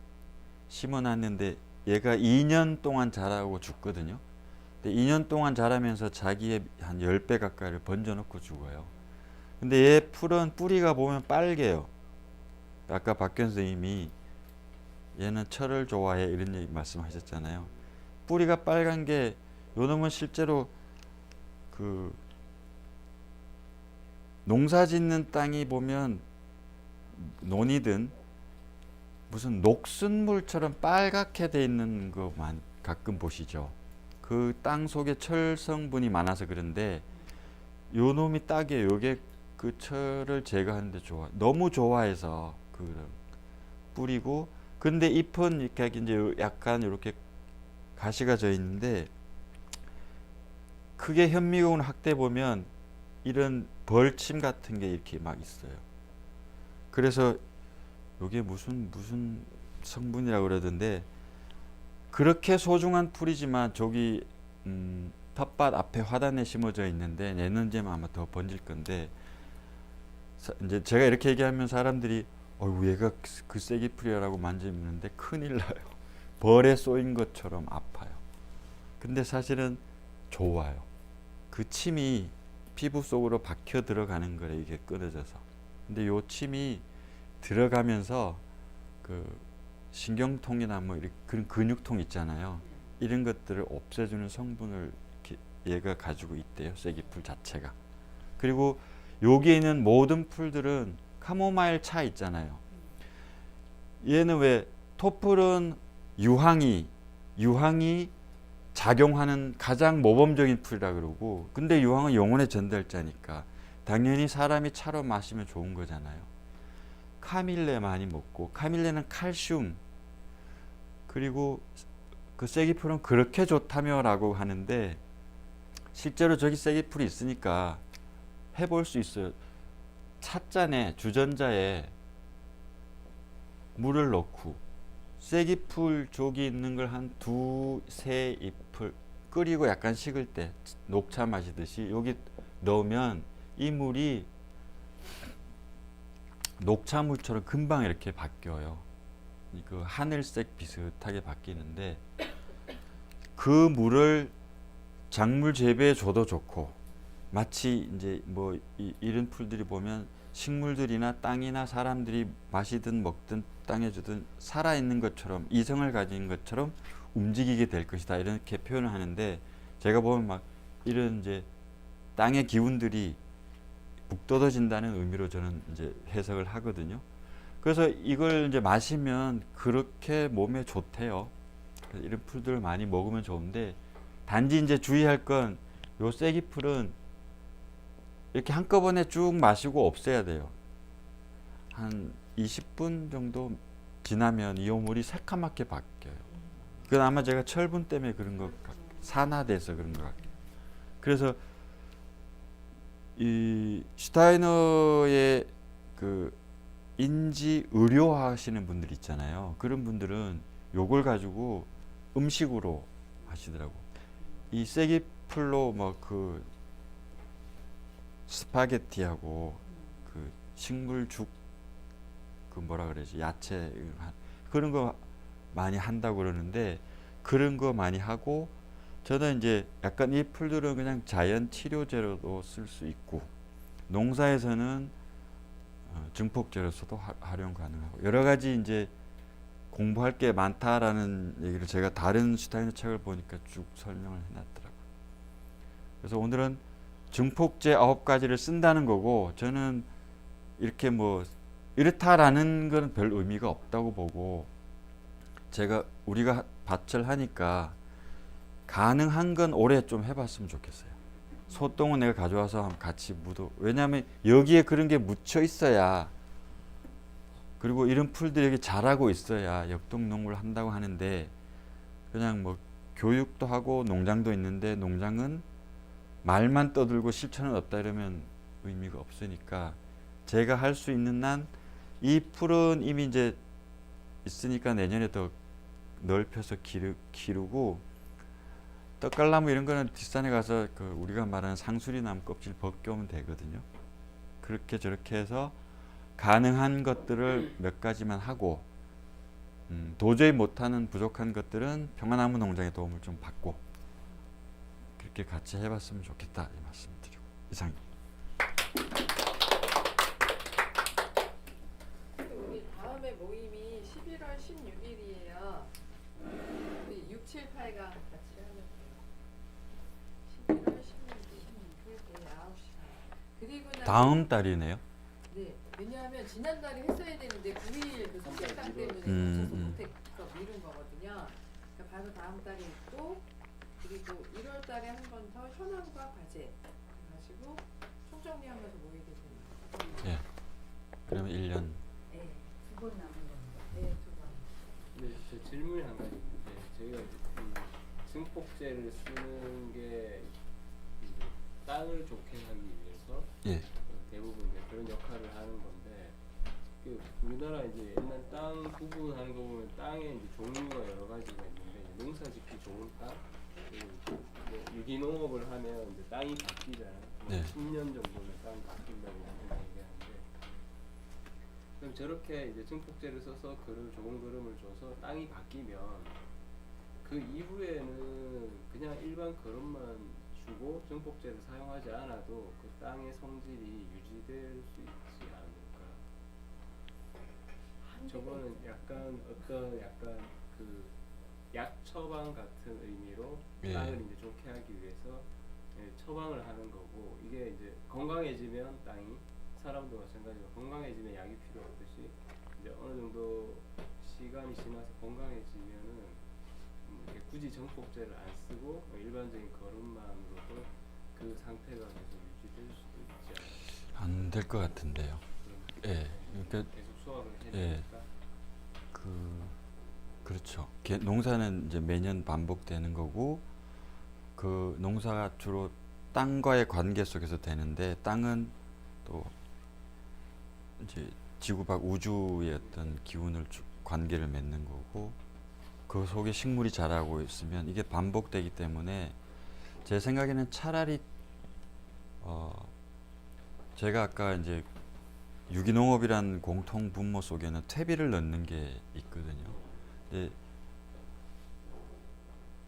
심어놨는데 얘가 2년 동안 자라고 죽거든요. 근데 2년 동안 자라면서 자기의 한 10배 가까이를 번져놓고 죽어요. 근데 얘 풀은 뿌리가 보면 빨개요. 아까 박현 선생님이 얘는 철을 좋아해 이런 얘기 말씀하셨잖아요. 뿌리가 빨간 게 요놈은 실제로 그 농사 짓는 땅이 보면 논이든 무슨 녹슨물처럼 빨갛게 돼 있는 거만 가끔 보시죠. 그 땅 속에 철 성분이 많아서 그런데 요 놈이 딱이에요. 요게 그 철을 제거하는데 너무 좋아해서 그 뿌리고 근데 잎은 이렇게 이제 약간 이렇게 가시가 져 있는데 크게 현미경으로 확대 보면 이런 벌침 같은 게 이렇게 막 있어요. 그래서 이게 무슨 성분이라고 그러던데 그렇게 소중한 풀이지만 저기 텃밭 앞에 화단에 심어져 있는데 내년쯤 아마 더 번질 건데 이제 제가 이렇게 얘기하면 사람들이 어이구 얘가 그 쐐기풀이라고 만지는데 큰일 나요. 벌에 쏘인 것처럼 아파요. 근데 사실은 좋아요. 그 침이 피부 속으로 박혀 들어가는 거래 이게 끊어져서. 근데 요 침이 들어가면서 그 신경통이나 뭐 이런 그런 근육통 있잖아요. 이런 것들을 없애주는 성분을 얘가 가지고 있대요. 쐐기풀 자체가. 그리고 여기에 있는 모든 풀들은 카모마일 차 있잖아요. 얘는 왜 토풀은 유황이 작용하는 가장 모범적인 풀이라 그러고 근데 유황은 영혼의 전달자니까 당연히 사람이 차로 마시면 좋은 거잖아요. 카밀레 많이 먹고 카밀레는 칼슘 그리고 그 쐐기풀은 그렇게 좋다며 라고 하는데 실제로 저기 쐐기풀이 있으니까 해볼 수 있어요. 찻잔에 주전자에 물을 넣고 쐐기풀 저기 있는 걸 한 2-3 잎을 끓이고 약간 식을 때 녹차 마시듯이 여기 넣으면 이 물이 녹차물처럼 금방 이렇게 바뀌어요. 그 하늘색 비슷하게 바뀌는데 그 물을 작물 재배에 줘도 좋고 마치 이제 뭐 이런 풀들이 보면 식물들이나 땅이나 사람들이 마시든 먹든 땅에 주든 살아있는 것처럼 이성을 가진 것처럼 움직이게 될 것이다 이렇게 표현을 하는데 제가 보면 막 이런 이제 땅의 기운들이 북돋아진다는 의미로 저는 이제 해석을 하거든요. 그래서 이걸 이제 마시면 그렇게 몸에 좋대요. 그래서 이런 풀들을 많이 먹으면 좋은데 단지 이제 주의할 건 요 쐐기풀은 이렇게 한꺼번에 쭉 마시고 없애야 돼요. 한 20분 정도 지나면 이 물이 새카맣게 바뀌어요. 그건 아마 제가 철분 때문에 그런 것 같아요. 산화돼서 그런 것 같아요. 그래서 이 슈타이너의 그 인지 의료하시는 분들 있잖아요. 그런 분들은 요걸 가지고 음식으로 하시더라고. 이 쐐기풀로 뭐 그 스파게티하고 그 식물죽 그 뭐라 그러지 야채 그런 거 많이 한다고 그러는데 그런 거 많이 하고 저는 이제 약간 이 풀들은 그냥 자연 치료제로도 쓸 수 있고 농사에서는 증폭제로서도 활용 가능하고 여러 가지 이제 공부할 게 많다라는 얘기를 제가 다른 슈타이너 책을 보니까 쭉 설명을 해놨더라고요. 그래서 오늘은 증폭제 9가지를 쓴다는 거고 저는 이렇게 뭐 이렇다라는 건 별 의미가 없다고 보고 우리가 밭을 하니까 가능한 건 올해 좀 해봤으면 좋겠어요. 소똥은 내가 가져와서 같이 묻어. 왜냐하면 여기에 그런 게 묻혀 있어야 그리고 이런 풀들이 여기 자라고 있어야 역동농구를 한다고 하는데 그냥 뭐 교육도 하고 농장도 있는데 농장은 말만 떠들고 실천은 없다 이러면 의미가 없으니까 제가 할 수 있는 한 이 풀은 이미 이제 있으니까 내년에 더 넓혀서 기르고 떡갈나무 이런 거는 뒷산에 가서 그 우리가 말하는 상수리나무 껍질 벗겨오면 되거든요. 그렇게 저렇게 해서 가능한 것들을 몇 가지만 하고 도저히 못하는 부족한 것들은 평화나무 농장의 도움을 좀 받고 그렇게 같이 해봤으면 좋겠다 이 말씀 드리고 이상입니다. 우리 다음에 모임이 11월 16일이에요. 우리 6, 7, 8강 같이 하면 돼요. 11월 16일 그때 9시. 그리고 다음 달이네요. 네. 왜냐하면 지난달에 했어야 되는데 9일 그 선택당 때문에 음, 없어서 못해서 미룬 거거든요. 그러니까 바로 다음 달에 있고 그리고 1월 달에 한 번 더 현황과 과제 가지고 총정리하면서 모이게 됩니다. 예. 그러면 1년. 네. 2번 남은 겁니다. 네, 두 번. 근데 저 질문이 한 가지 있는데 저희가 이제 이 증폭제를 쓰는 게 이제 땅을 좋게 하기 위해서 예. 대부분 이제 그런 역할을 하는 건데 그 우리나라 이제 옛날 땅 구분하는 거 보면 땅에 이제 종류가 여러 가지가 있는데 이제 농사짓기 좋은 땅, 그리고 뭐 유기농업을 하면 이제 땅이 바뀌잖아요. 네. 10년 정도면 땅이 바뀐다고 얘기하는데 그럼 저렇게 이제 증폭제를 써서 좋은 그름을 줘서 땅이 바뀌면 그 이후에는 그냥 일반 그름만 주고 증폭제를 사용하지 않아도 그 땅의 성질이 유지될 수 있지 않을까? 저거는 약간 그 약 처방 같은 의미로 예. 땅을 이제 좋게 하기 위해서 처방을 하는 거고 이게 이제 건강해지면 땅이 사람도 마찬가지로 건강해지면 약이 필요 없듯이 이제 어느 정도 시간이 지나서 건강해지면은 이렇게 굳이 정폭제를 안 쓰고 일반적인 거름만으로도 그 상태가 계속 유지될 수도 있지 않을까? 안 될 것 같은데요. 예. 그러니까 계속 수확을 해야 예. 되니까. 그렇죠. 농사는 이제 매년 반복되는 거고 그 농사가 주로 땅과의 관계 속에서 되는데 땅은 또 이제 지구 밖 우주의 어떤 기운을 관계를 맺는 거고 그 속에 식물이 자라고 있으면 이게 반복되기 때문에 제 생각에는 차라리 제가 아까 이제 유기농업이란 공통 분모 속에는 퇴비를 넣는 게 있거든요. 근데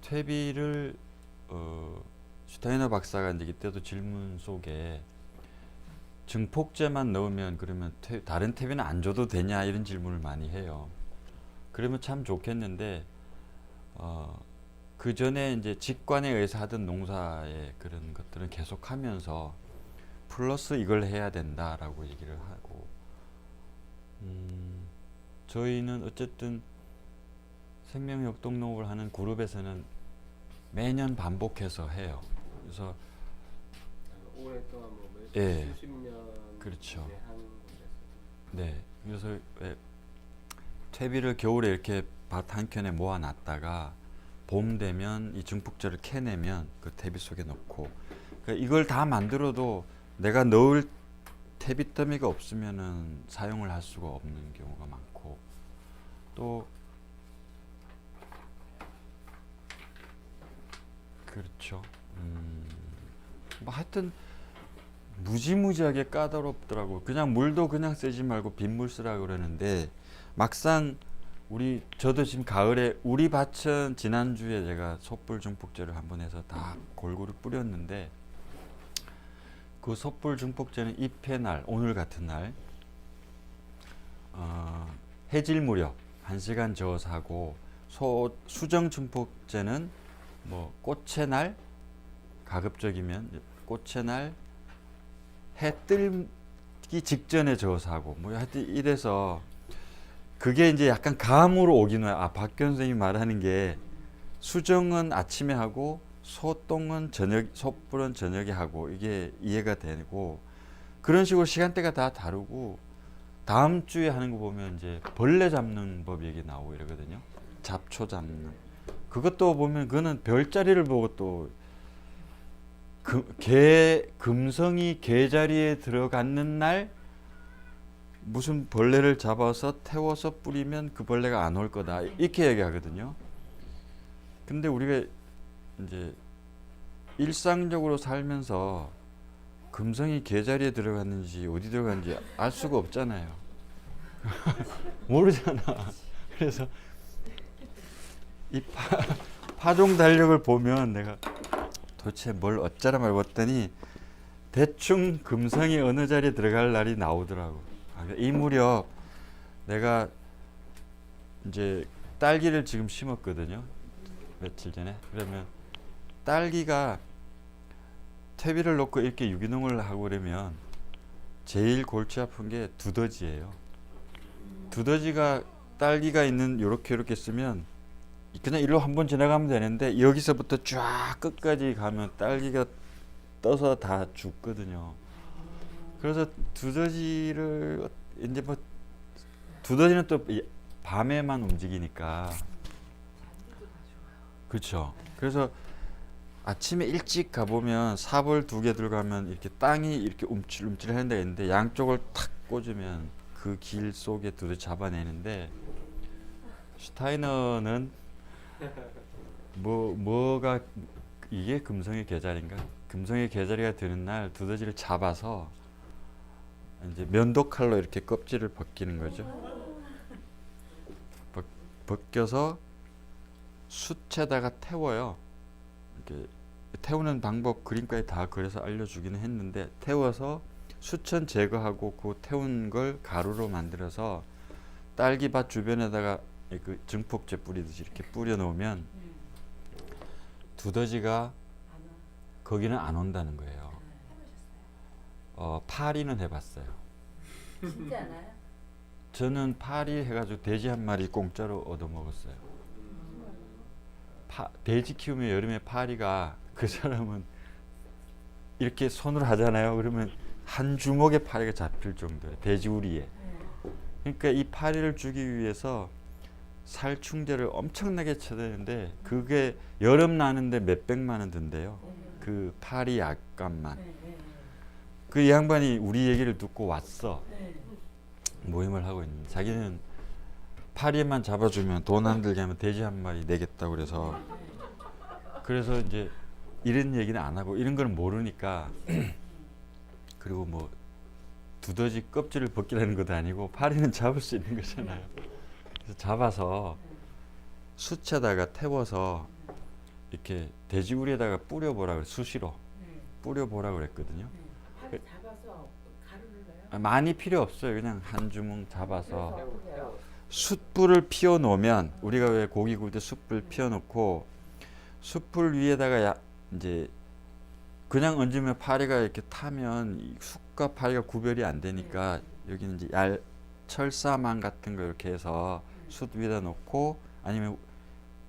퇴비를 슈타이너 박사가 이제 이때도 질문 속에 증폭제만 넣으면 그러면 다른 퇴비는 안 줘도 되냐 이런 질문을 많이 해요. 그러면 참 좋겠는데 그 전에 이제 직관에 의해서 하던 농사의 그런 것들은 계속하면서 플러스 이걸 해야 된다라고 얘기를 하고 저희는 어쨌든 생명 역동농업을 하는 그룹에서는 매년 반복해서 해요. 그래서 오랫동안 뭐 예. 수십 년 그렇죠. 이제 한 곳에서 네, 그래서 왜 퇴비를 겨울에 이렇게 밭 한켠에 모아놨다가 봄 되면 이 증폭제를 캐내면 그 퇴비 속에 넣고 그러니까 이걸 다 만들어도 내가 넣을 퇴비 더미가 없으면은 사용을 할 수가 없는 경우가 많고 또 그렇죠. 뭐 하여튼 무지무지하게 까다롭더라고. 그냥 물도 그냥 쓰지 말고 빗물 쓰라 그러는데 막상 저도 지금 가을에 우리 밭은 지난주에 제가 솥불 중폭제를 한번 해서 다 골고루 뿌렸는데 그 솥불 중폭제는 잎의 날, 오늘 같은 날 해질 무렵 1시간 저어서 하고 수정 중폭제는 뭐 꽃의 날 가급적이면 꽃의 날 해 뜨기 직전에 저어서 하고 뭐 하여튼 이래서 그게 이제 약간 감으로 오긴 와요. 아, 박규현 선생님이 말하는 게 수정은 아침에 하고 소똥은 솥불은 저녁에 하고 이게 이해가 되고 그런 식으로 시간대가 다 다르고 다음 주에 하는 거 보면 이제 벌레 잡는 법 얘기 나오고 이러거든요. 잡초 잡는. 그것도 보면 그거는 별자리를 보고 또 금성이 개자리에 들어갔는 날 무슨 벌레를 잡아서 태워서 뿌리면 그 벌레가 안 올 거다 이렇게 얘기하거든요. 근데 우리가 이제 일상적으로 살면서 금성이 개자리에 들어갔는지 어디 들어갔는지 알 수가 없잖아요. 모르잖아. 그래서 이 파종 달력을 보면 내가 도대체 뭘 어쩌라 말봤더니 대충 금성이 어느 자리에 들어갈 날이 나오더라고. 이 무렵 내가 이제 딸기를 지금 심었거든요. 며칠 전에. 그러면 딸기가 퇴비를 놓고 이렇게 유기농을 하고 그러면 제일 골치 아픈 게 두더지예요. 두더지가 딸기가 있는 요렇게 쓰면 그냥 일로 한번 지나가면 되는데 여기서부터 쫙 끝까지 가면 딸기가 떠서 다 죽거든요. 그래서 두더지를 이제 뭐 두더지는 또 밤에만 움직이니까 그렇죠. 그래서 아침에 일찍 가보면 사벌 2개 들어가면 이렇게 땅이 이렇게 움찔움찔 하는 데가 있는데 양쪽을 탁 꽂으면 그 길 속에 두더지 잡아내는데 슈타이너는 뭐가 이게 금성의 계자리인가? 금성의 계자리가 되는 날 두더지를 잡아서 이제 면도칼로 이렇게 껍질을 벗기는 거죠. 벗겨서 숯에다가 태워요. 이렇게 태우는 방법 그림까지 다 그래서 알려주기는 했는데 태워서 수천 제거하고 그 태운 걸 가루로 만들어서 딸기밭 주변에다가 그 증폭제 뿌리듯이 이렇게 뿌려 놓으면 두더지가 거기는 안 온다는 거예요. 파리는 해봤어요. 진짜 않아요? 저는 파리 해가지고 돼지 한 마리 공짜로 얻어 먹었어요. 돼지 키우면 여름에 파리가 그 사람은 이렇게 손으로 하잖아요. 그러면 한 주먹의 파리가 잡힐 정도예요. 돼지우리에. 그러니까 이 파리를 주기 위해서 살충제를 엄청나게 쳐대는데 그게 여름 나는데 몇백만 원 든대요. 그 파리 약값만. 그 양반이 우리 얘기를 듣고 왔어. 모임을 하고 있는데 자기는 파리만 잡아주면 돈 안 들게 하면 돼지 한 마리 내겠다고 그래서 이제 이런 얘기는 안 하고 이런 걸 모르니까 그리고 뭐 두더지 껍질을 벗기라는 것도 아니고 파리는 잡을 수 있는 거잖아요. 그래서 잡아서 숯에다가 태워서 이렇게 돼지우리에다가 뿌려보라 수시로 뿌려보라 그랬거든요. 파리 잡아서 가루를 넣어요? 많이 필요 없어요. 그냥 한 주먹 잡아서 숯불을 피워 놓으면 우리가 왜 고기 구울 때 숯불 피워 놓고 숯불 위에다가 이제 그냥 얹으면 파리가 이렇게 타면 이 숯과 파리가 구별이 안 되니까 여기는 이제 철사망 같은 거 이렇게 해서 숯 위에다 놓고 아니면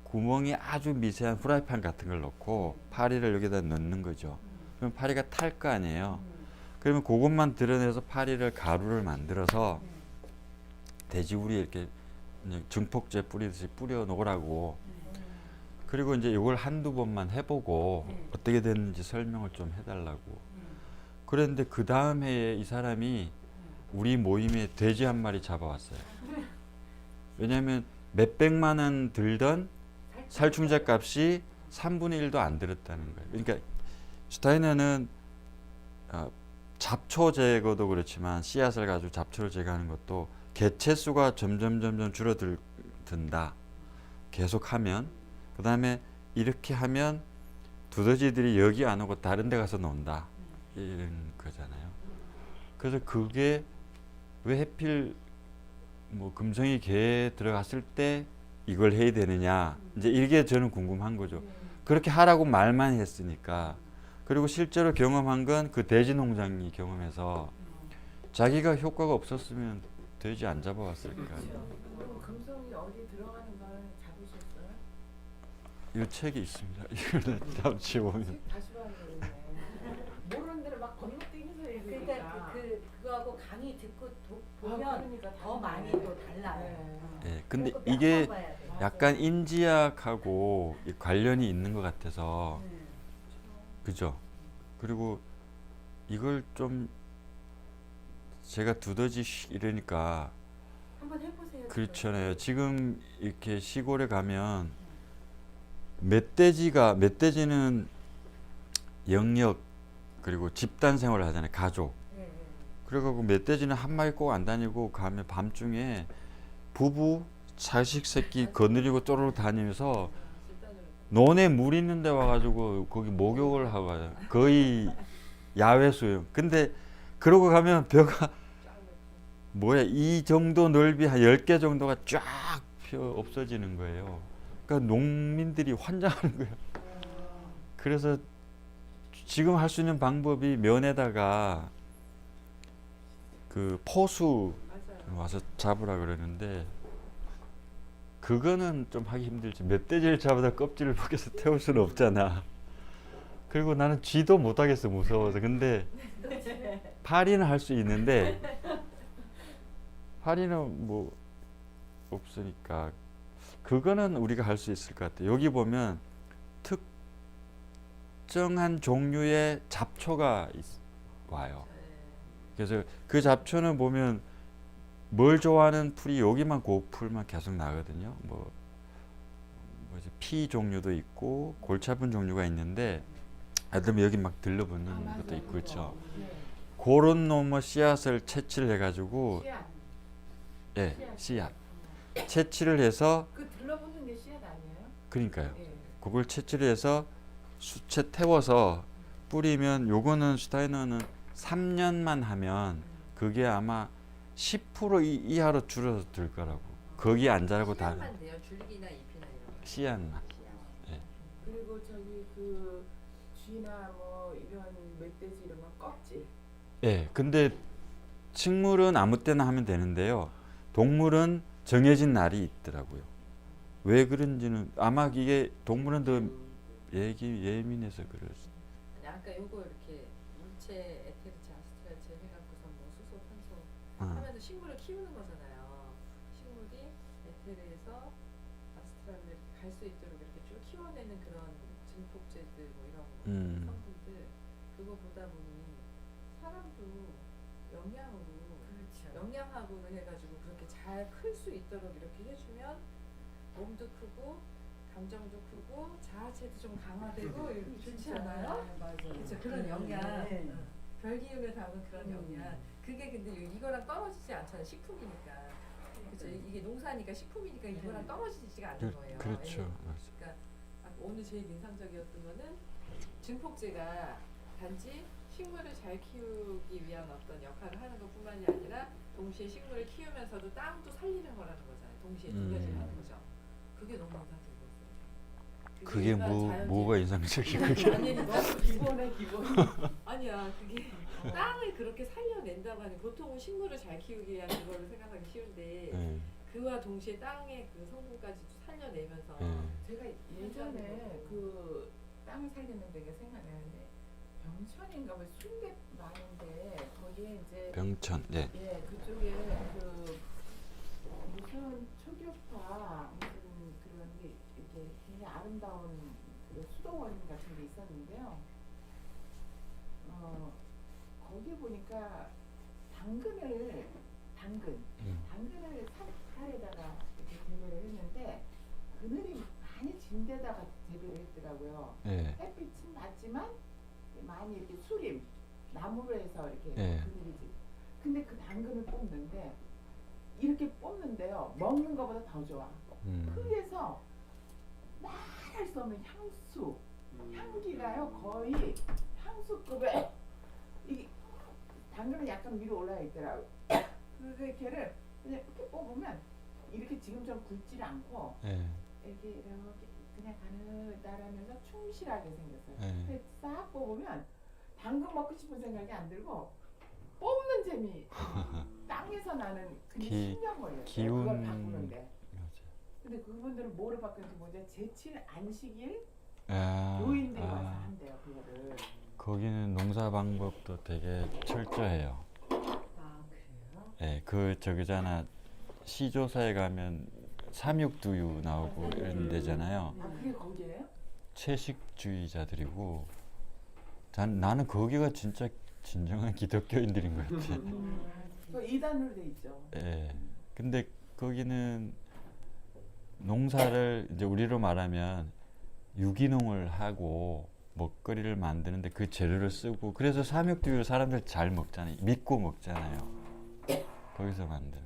구멍이 아주 미세한 후라이팬 같은 걸 넣고 파리를 여기다 넣는 거죠. 그럼 파리가 탈 거 아니에요. 그러면 그것만 드러내서 파리를 가루를 만들어서 돼지우리에 이렇게 증폭제 뿌리듯이 뿌려 놓으라고. 그리고 이제 이걸 한두 번만 해보고 어떻게 됐는지 설명을 좀 해달라고. 그랬는데 그 다음 해에 이 사람이 우리 모임에 돼지 한 마리 잡아왔어요. 왜냐하면 몇백만 원 들던 살충제 값이 3분의 1도 안 들었다는 거예요. 그러니까 슈타이너는 잡초 제거도 그렇지만 씨앗을 가지고 잡초를 제거하는 것도 개체 수가 점점 줄어들 든다. 계속하면. 그 다음에 이렇게 하면 두더지들이 여기 안 오고 다른 데 가서 논다. 이런 거잖아요. 그래서 그게 왜 하필 뭐 금성이 개에 들어갔을 때 이걸 해야 되느냐. 이제 이게 저는 궁금한 거죠. 그렇게 하라고 말만 했으니까. 그리고 실제로 경험한 건 그 돼지 농장이 경험해서 자기가 효과가 없었으면 돼지 안 잡아왔을까. 그리고 금성이 어디 들어가는 걸 잡으셨어요? 이 책이 있습니다. 이거는 다시 보면. 책 다시 봐야 되겠네. 모르는 데를 막 건너뛰면서 그러니까 읽으니까. 그거하고 강의 듣고 보면 그러니까 더 다르네. 많이 또 달라요. 예, 근데 그리고 몇 이게 번 봐야 돼요. 약간 인지학하고 이 관련이 있는 것 같아서 그죠? 그리고 이걸 좀 제가 두더지 이러니까 한번 해보세요. 그렇잖아요. 지금 이렇게 시골에 가면 멧돼지는 영역 그리고 집단 생활을 하잖아요. 가족. 그래가지고 멧돼지는 한 마리 꼭 안 다니고 가면 밤중에 부부 자식 새끼 거느리고 쪼르르 다니면서 논에 물 있는 데 와가지고 거기 목욕을 하고 가요. 거의 야외 수영. 근데 그러고 가면 벼가 뭐야 이 정도 넓이 한 10개 정도가 쫙 펴 없어지는 거예요. 그러니까 농민들이 환장하는 거예요. 그래서 지금 할 수 있는 방법이 면에다가 그 포수 맞아요. 와서 잡으라 그러는데 그거는 좀 하기 힘들지. 멧돼지를 잡아다 껍질을 벗겨서 태울 수는 없잖아. 그리고 나는 쥐도 못 하겠어 무서워서. 근데 파리는 할 수 있는데 파리는 뭐 없으니까 그거는 우리가 할 수 있을 것 같아요. 여기 보면 특정한 종류의 잡초가 와요. 그래서 그 잡초는 보면 뭘 좋아하는 풀이 여기만 그 풀만 계속 나거든요. 뭐지 피 종류도 있고 골치 아픈 종류가 있는데 예를 여기 막 들러붙는 것도 있고 그렇죠. 그런 놈의 씨앗을 채취를 해가지고 씨앗. 예 씨앗 채취를 해서 그 들러붙는 게 씨앗 아니에요? 그러니까요. 예. 그걸 채취를 해서 수채 태워서 뿌리면 요거는 슈타이너는 3년만 하면 그게 아마 10% 이하로 줄어서 들 거라고. 거기 안 자라고 다 씨앗만 돼요. 줄기나 잎이나 이런 거. 씨앗만. 그리고 저기 그 쥐나 뭐 이런 멧돼지 이런 건 껍질. 예. 근데 식물은 아무 때나 하면 되는데요. 동물은 정해진 날이 있더라고요. 왜 그런지는 아마 이게 동물은 더 예민해서 그랬어요. 아니 아까 요거 이렇게 물체 에테르체 아스트라체 해갖고서 뭐 수소 탄소 하면서 식물을 키우는 거잖아요. 식물이 에테르에서 아스트랄을 갈 수 있도록 이렇게 쭉 키워내는 그런 증폭제들 뭐 이런 성분들 그거 보다 보니 사람도 영양학으로 해가지고 그렇게 잘 클 수 있도록 이렇게 해주면 몸도 크고 감정도 크고 자아체도 좀 강화되고 좋지 않아요? 맞아요. 그렇죠. 그런 영양. 별기운을 담은 그런 영양. 그게 근데 이거랑 떨어지지 않잖아요. 식품이니까. 그렇죠. 이게 농사니까 식품이니까 이거랑 떨어지지가 않는 거예요. 그렇죠. 예. 맞아요. 그러니까 오늘 제일 인상적이었던 거는 증폭제가 단지 식물을 잘 키우기 위한 어떤 역할을 하는 것뿐만이 아니라 동시에 식물을 키우면서도 땅도 살리는 거라는 거잖아요. 동시에 두 가지를 하는 거죠. 그게 너무 인상적이었어요. 그게 일반 뭐가 인상적이에요? 그게 아니 너무 기본의 기본. 아니야 그게 땅을 그렇게 살려낸다고 하니 보통은 식물을 잘 키우기 위한 그거를 생각하기 쉬운데 예. 그와 동시에 땅의 그 성분까지 살려내면서 예. 제가 예전에 그 땅을 살리는 데가 생각나는데 병천인가 뭐 순대 많은데 거기에 이제 병천. 예. 예 그쪽에 그 무슨 초교파 무슨 그런 게 이렇게 굉장히 아름다운 그 수도원 같은 게 있었는데요. 거기 보니까 당근을 살에다가 이렇게 재배를 했는데 그늘이 많이 진 데다가 재배를 했더라고요. 예. 햇빛은 낮지만 많이 이렇게 수림 나무로 해서 이렇게 예. 그늘이 지. 근데 그 당근을 뽑는데 이렇게 뽑는데요. 먹는 것보다 더 좋아. 흙에서 말할 수 없는 향수, 향기가요 거의 향수급에 이 당근은 약간 위로 올라가 있더라고. 그래서 걔를 그냥 이렇게 뽑으면 이렇게 지금처럼 굵지 않고 예. 이렇게 그냥 가느다라면서 충실하게 생겼어요. 네. 근데 싹 뽑으면 당근 먹고 싶은 생각이 안 들고 뽑는 재미, 땅에서 나는 그게 기- 10년 걸렸어요. 기운- 그걸 바꾸는데. 맞아. 근데 그분들은 뭐를 바꾸는지 뭐냐, 제칠 안식일 아, 노인들이 와서 아, 한대요 그거를. 거기는 농사 방법도 되게 철저해요. 아 그래요? 예, 그 저기잖아 시조사에 가면 삼육두유 나오고 이런 데잖아요. 아 그게 거기예요? 채식주의자들이고 나는 거기가 진짜 진정한 기독교인들인 것 같아. 그 2단으로 돼 있죠. 예. 근데 거기는 농사를 이제 우리로 말하면 유기농을 하고 먹거리를 만드는데 그 재료를 쓰고 그래서 삼육두유 사람들 잘 먹잖아요. 믿고 먹잖아요. 거기서 만드는.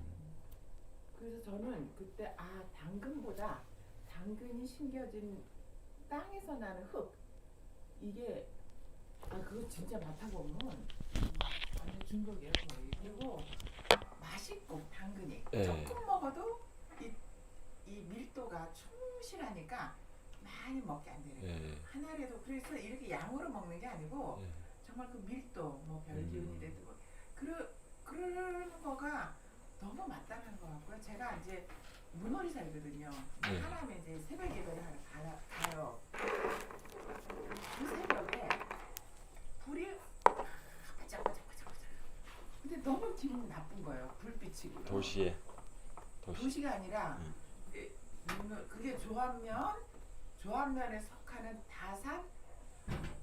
그래서 저는 그때 당근보다 당근이 심겨진 땅에서 나는 흙 이게 그거 진짜 맡아보면 완전 중독이에요. 거의. 그리고 맛있고 당근이 예. 조금 먹어도 이 밀도가 충실하니까 많이 먹게 안 되는 거예요. 예. 하나라도 그래서 이렇게 양으로 먹는 게 아니고 예. 정말 그 밀도 뭐 별기운이 되고 그런 거가 너무 맞다는 것 같고요. 제가 이제 문어리 살거든요. 네. 하남에 이제 새벽 예배를 가요. 그 새벽에 불이 반짝반짝반짝. 근데 너무 기분이 나쁜 거예요. 불빛이. 도시에. 도시가 아니라 그게 조합면에 속하는 다산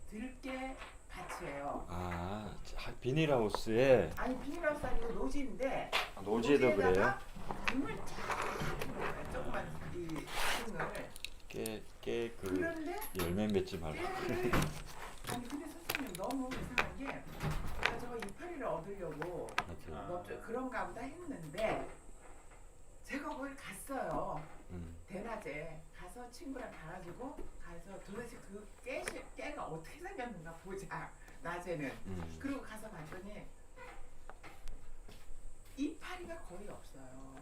들깨 밭이에요. 아, 비닐하우스에 아니 비닐하우스 아니고 노지인데 노지에도 그래요? 금을 쫙 넣어요. 조그만 이 등을. 깨그 그런데 열매 맺지 말고. 깨를 아니 근데 선생님 너무 이상한 게 제가 저거 이파리를 얻으려고 맞아요. 뭐 그런가 보다 했는데 제가 거기 갔어요. 대낮에 가서 친구랑 가가지고 가서 도대체 그 깨가 어떻게 생겼는가 보자 낮에는. 그리고 가서 봤더니 이파리가 거의 없어요.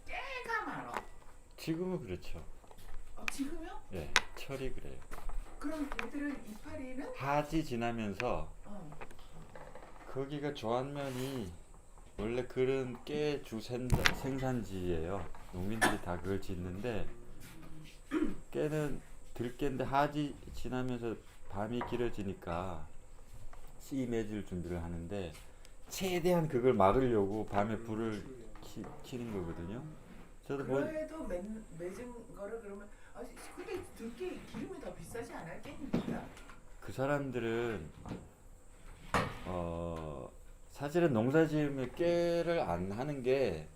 깨가 많아. 지금은 그렇죠. 지금요? 예, 철이 그래요. 그럼 걔들은 이파리는 하지 지나면서 거기가 조안면이 원래 그런 깨 주 생산지예요. 농민들이 다 그걸 짓는데 깨는 들깨인데 하지 지나면서 밤이 길어지니까 씨 맺을 준비를 하는데 최대한 그걸 막으려고 밤에 불을 켜는 거거든요. 저도 그래도 맺은 거를 그러면 근데 들깨 기름이 더 비싸지 않아요? 깻잎보다? 그 사람들은 사실은 농사 지으면 깨를 안 하는 게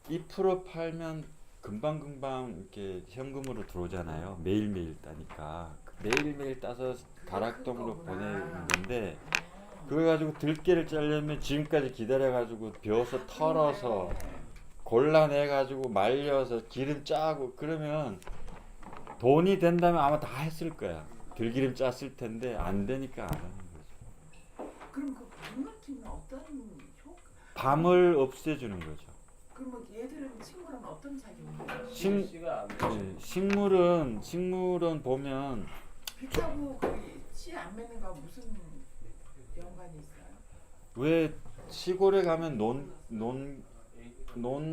2% 팔면 금방금방 이렇게 현금으로 들어오잖아요. 매일매일 따니까 매일매일 따서 다락동으로 보내는 건데 그걸 가지고 들깨를 짜려면 지금까지 기다려가지고 벼서 털어서 골라내가지고 말려서 기름 짜고 그러면 돈이 된다면 아마 다 했을 거야. 들기름 짰을 텐데 안 되니까 안 하는 거죠. 그럼 그 밤물팀은 어떤 효과? 밤을 없애주는 거죠. 그러면 얘들은 식물은 어떤 작용을 씨가 안 되죠. 식물은 보면 빛하고 씨안 맺는 거 무슨 연관이 있어요? 왜 시골에 가면 논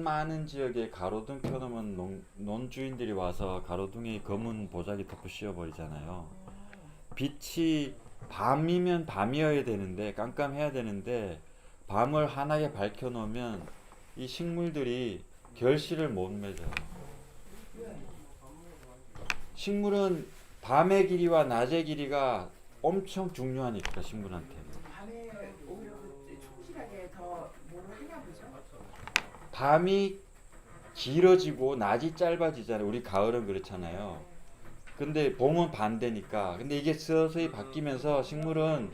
많은 지역에 가로등 켜놓으면 논 주인들이 와서 가로등에 검은 보자기 덮어 씌워버리잖아요. 빛이 밤이면 밤이어야 되는데 깜깜해야 되는데 밤을 환하게 밝혀놓으면 이 식물들이 결실을 못 맺어요. 식물은 밤의 길이와 낮의 길이가 엄청 중요하니까 식물한테는. 밤에 오히려 충실하게 더 뭐를 하냐 보죠? 밤이 길어지고 낮이 짧아지잖아요. 우리 가을은 그렇잖아요. 근데 봄은 반대니까. 근데 이게 서서히 바뀌면서 식물은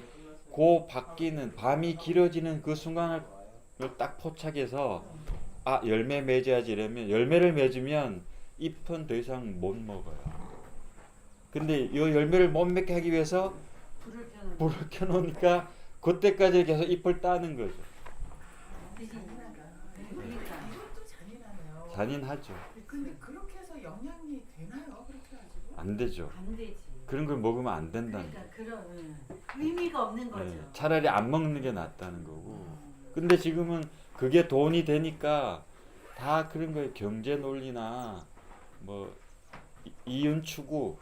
그 바뀌는 밤이 길어지는 그 순간을 딱 포착해서 아 열매 맺어야지 이러면 열매를 맺으면 잎은 더 이상 못 먹어요. 근데 이 열매를 못 맺게 하기 위해서 불을 켜놓은 불을 켜놓으니까 그때까지 계속 잎을 따는 거죠. 잔인하다. 그러니까. 이것도 잔인하네요. 잔인하죠. 근데 그렇게 해서 영양이 되나요? 그렇게 가지고? 안 되죠. 안 되지. 그런 걸 먹으면 안 된다는 그러니까 그런 의미가 없는 거예요. 거죠. 네, 차라리 안 먹는 게 낫다는 거고. 음. 근데 지금은 그게 돈이 되니까 다 그런 거예요. 경제 논리나 뭐 이윤 추구,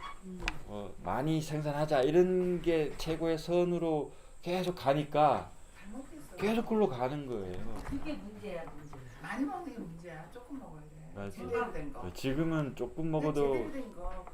많이 생산하자 이런 게 최고의 선으로 계속 가니까 잘못했어. 계속 그걸로 가는 거예요. 그게 문제야 문제. 많이 먹는 게 문제야. 조금 먹어야 돼. 맞아. 제대로 된 거. 지금은 조금 근데 먹어도 제대로 된 거